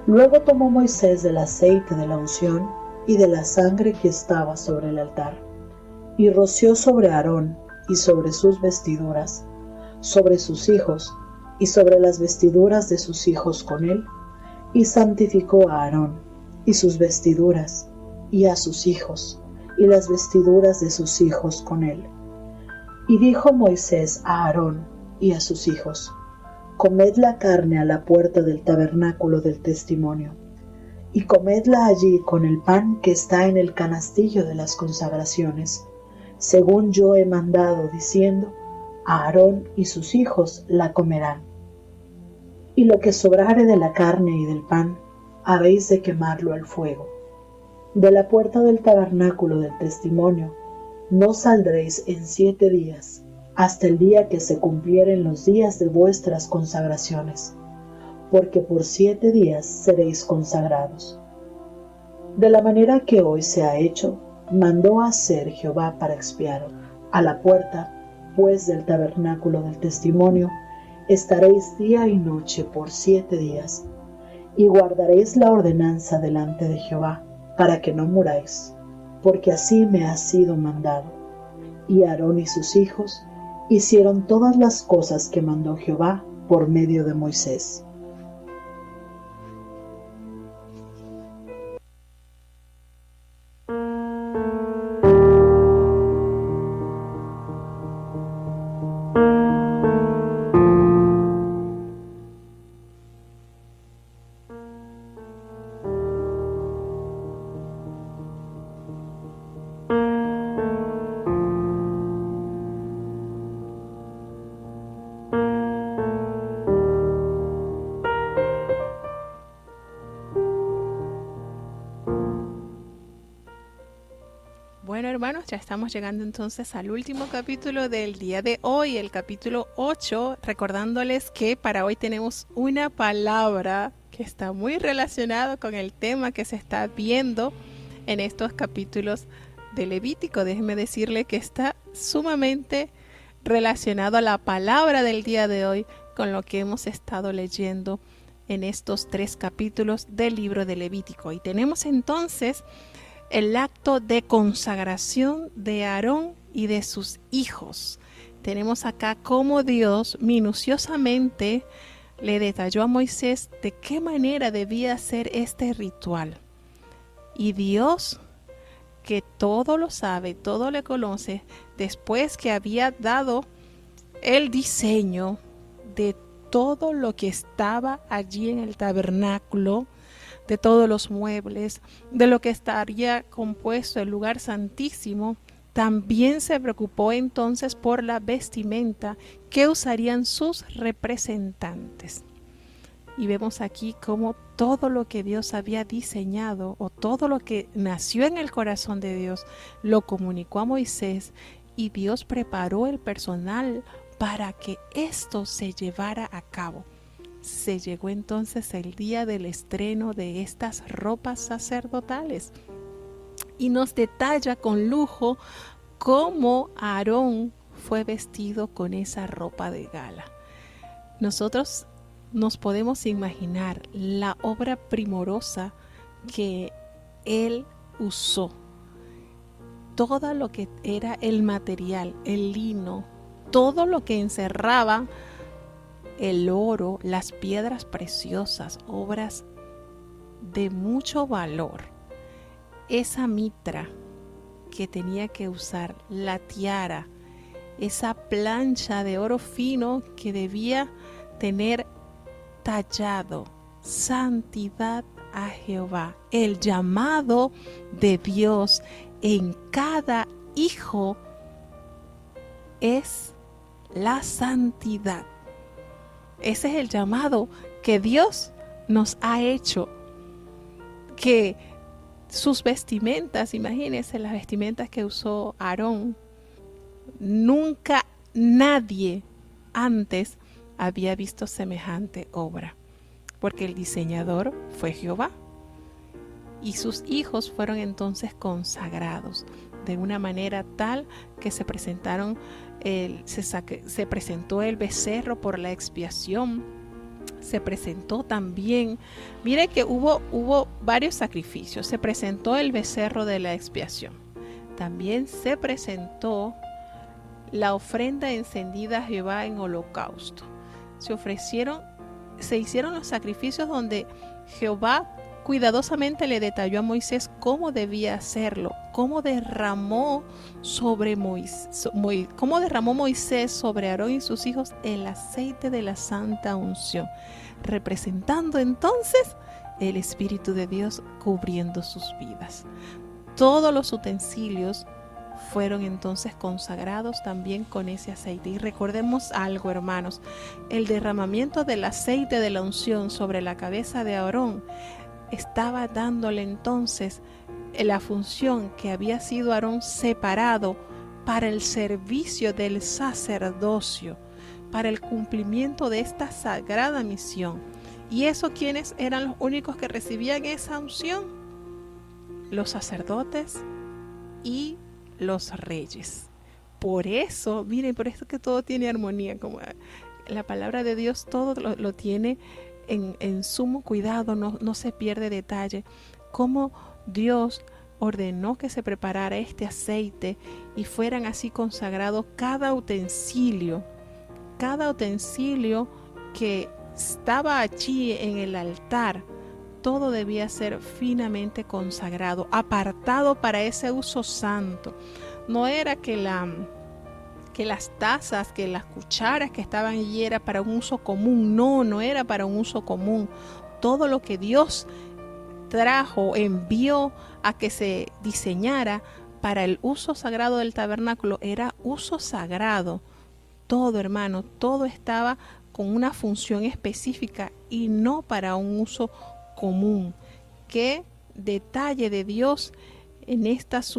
Luego tomó Moisés del aceite de la unción y de la sangre que estaba sobre el altar, y roció sobre Aarón y sobre sus vestiduras, sobre sus hijos y sobre las vestiduras de sus hijos con él, y santificó a Aarón y sus vestiduras, y a sus hijos y las vestiduras de sus hijos con él. Y dijo Moisés a Aarón y a sus hijos: comed la carne a la puerta del tabernáculo del testimonio, y comedla allí con el pan que está en el canastillo de las consagraciones, según yo he mandado, diciendo: Aarón y sus hijos la comerán. Y lo que sobrare de la carne y del pan, habéis de quemarlo al fuego. De la puerta del tabernáculo del testimonio no saldréis en 7 días, hasta el día que se cumplieren los días de vuestras consagraciones, porque por 7 días seréis consagrados. De la manera que hoy se ha hecho, mandó hacer Jehová para expiar. A la puerta, pues, del tabernáculo del testimonio, estaréis día y noche por 7 días, y guardaréis la ordenanza delante de Jehová, para que no muráis, porque así me ha sido mandado. Y Aarón y sus hijos hicieron todas las cosas que mandó Jehová por medio de Moisés. Bueno, hermanos, ya estamos llegando entonces al último capítulo del día de hoy, el capítulo 8, recordándoles que para hoy tenemos una palabra que está muy relacionada con el tema que se está viendo en estos capítulos de Levítico. Déjenme decirle que está sumamente relacionado a la palabra del día de hoy con lo que hemos estado leyendo en estos 3 capítulos del libro de Levítico. Y tenemos entonces el acto de consagración de Aarón y de sus hijos. Tenemos acá cómo Dios minuciosamente le detalló a Moisés de qué manera debía hacer este ritual. Y Dios, que todo lo sabe, todo le conoce, después que había dado el diseño de todo lo que estaba allí en el tabernáculo, de todos los muebles, de lo que estaría compuesto el lugar santísimo, también se preocupó entonces por la vestimenta que usarían sus representantes. Y vemos aquí cómo todo lo que Dios había diseñado o todo lo que nació en el corazón de Dios lo comunicó a Moisés, y Dios preparó el personal para que esto se llevara a cabo. Se llegó entonces el día del estreno de estas ropas sacerdotales y nos detalla con lujo cómo Aarón fue vestido con esa ropa de gala. Nosotros nos podemos imaginar la obra primorosa que él usó. Todo lo que era el material, el lino, todo lo que encerraba el oro, las piedras preciosas, obras de mucho valor. Esa mitra que tenía que usar, la tiara, esa plancha de oro fino que debía tener tallado, santidad a Jehová, el llamado de Dios en cada hijo es la santidad. Ese es el llamado que Dios nos ha hecho. Que sus vestimentas, imagínense las vestimentas que usó Aarón, nunca nadie antes había visto semejante obra, porque el diseñador fue Jehová. Y sus hijos fueron entonces consagrados de una manera tal que se presentaron se presentó el becerro por la expiación. Se presentó también, mire que hubo varios sacrificios. Se presentó el becerro de la expiación. También se presentó la ofrenda encendida a Jehová en holocausto. Se hicieron los sacrificios donde Jehová cuidadosamente le detalló a Moisés cómo debía hacerlo, cómo derramó Moisés sobre Aarón y sus hijos el aceite de la santa unción, representando entonces el Espíritu de Dios cubriendo sus vidas. Todos los utensilios fueron entonces consagrados también con ese aceite. Y recordemos algo, hermanos, el derramamiento del aceite de la unción sobre la cabeza de Aarón estaba dándole entonces la función que había sido Aarón separado para el servicio del sacerdocio, para el cumplimiento de esta sagrada misión. ¿Y eso quiénes eran los únicos que recibían esa unción? Los sacerdotes y los reyes. Por eso, miren, por eso que todo tiene armonía, como la palabra de Dios todo lo tiene en sumo cuidado, no se pierde detalle. Cómo Dios ordenó que se preparara este aceite y fueran así consagrados cada utensilio que estaba allí en el altar. Todo debía ser finamente consagrado, apartado para ese uso santo. No era que las tazas, que las cucharas que estaban allí era para un uso común. No era para un uso común. Todo lo que Dios envió a que se diseñara para el uso sagrado del tabernáculo era uso sagrado. Todo, hermano, todo estaba con una función específica y no para un uso común. Qué detalle de Dios en estas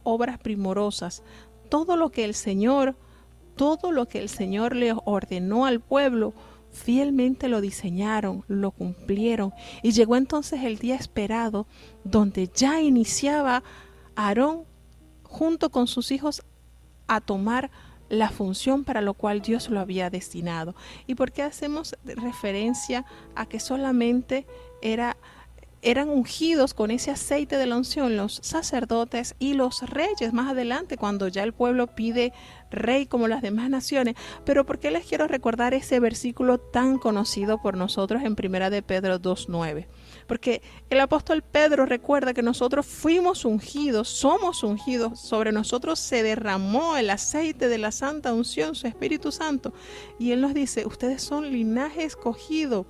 obras primorosas, todo lo que el Señor le ordenó al pueblo, fielmente lo diseñaron, lo cumplieron. Y llegó entonces el día esperado, donde ya iniciaba Aarón junto con sus hijos a tomar la función para lo cual Dios lo había destinado. ¿Y por qué hacemos referencia a que solamente eran ungidos con ese aceite de la unción los sacerdotes y los reyes más adelante, cuando ya el pueblo pide rey como las demás naciones? Pero ¿por qué les quiero recordar ese versículo tan conocido por nosotros en 1 de Pedro 2:9? Porque el apóstol Pedro recuerda que nosotros fuimos ungidos, somos ungidos, sobre nosotros se derramó el aceite de la santa unción, su Espíritu Santo. Y él nos dice, ustedes son linaje escogido,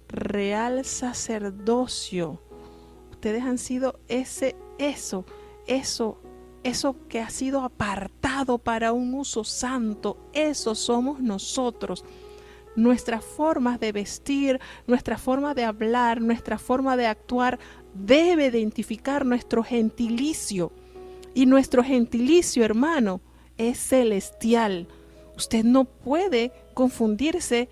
real sacerdocio. Ustedes han sido eso que ha sido apartado para un uso santo. Eso somos nosotros. Nuestras formas de vestir, nuestra forma de hablar, nuestra forma de actuar debe identificar nuestro gentilicio. Y nuestro gentilicio, hermano, es celestial. Usted no puede confundirse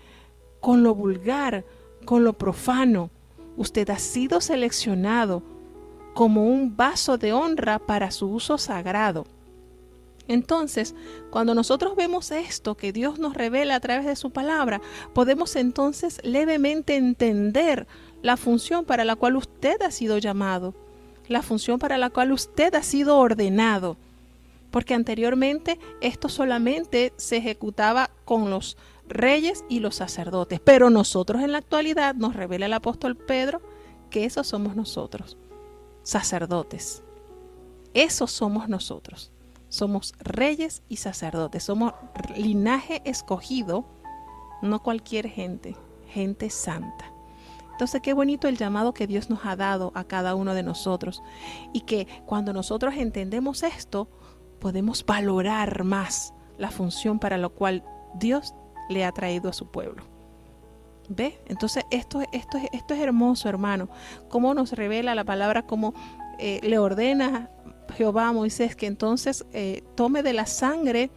con lo vulgar, con lo profano. Usted ha sido seleccionado como un vaso de honra para su uso sagrado. Entonces, cuando nosotros vemos esto que Dios nos revela a través de su palabra, podemos entonces levemente entender la función para la cual usted ha sido llamado, la función para la cual usted ha sido ordenado. Porque anteriormente esto solamente se ejecutaba con los reyes y los sacerdotes, pero nosotros en la actualidad nos revela el apóstol Pedro que esos somos nosotros, sacerdotes. Esos somos nosotros. Somos reyes y sacerdotes, somos linaje escogido, no cualquier gente, gente santa. Entonces, qué bonito el llamado que Dios nos ha dado a cada uno de nosotros, y que cuando nosotros entendemos esto, podemos valorar más la función para la cual Dios le ha traído a su pueblo. ¿Ve? Entonces, esto es hermoso, hermano. Cómo nos revela la palabra, cómo le ordena Jehová a Moisés que entonces tome de la sangre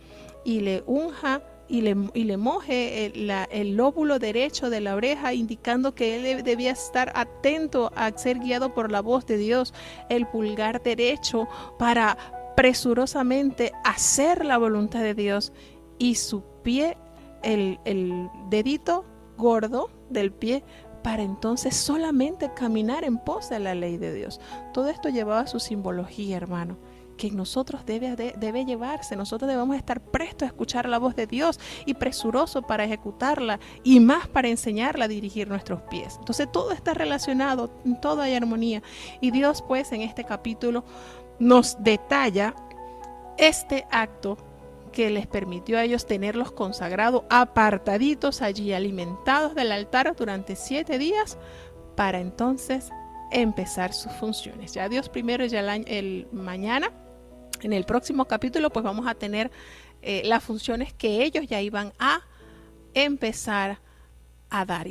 y le unja y le moje el lóbulo derecho de la oreja, indicando que él debía estar atento a ser guiado por la voz de Dios. El pulgar derecho para presurosamente hacer la voluntad de Dios, y su pie, el dedito gordo del pie, para entonces solamente caminar en pos de la ley de Dios. Todo esto llevaba su simbología, hermano, que en nosotros debe llevarse. Nosotros debemos estar prestos a escuchar la voz de Dios y presurosos para ejecutarla, y más para enseñarla a dirigir nuestros pies. Entonces todo está relacionado, en todo hay armonía. Y Dios, pues, en este capítulo nos detalla este acto que les permitió a ellos tenerlos consagrados, apartaditos allí, alimentados del altar durante 7 días, para entonces empezar sus funciones. Ya Dios primero, ya el mañana, en el próximo capítulo, pues vamos a tener las funciones que ellos ya iban a empezar a dar.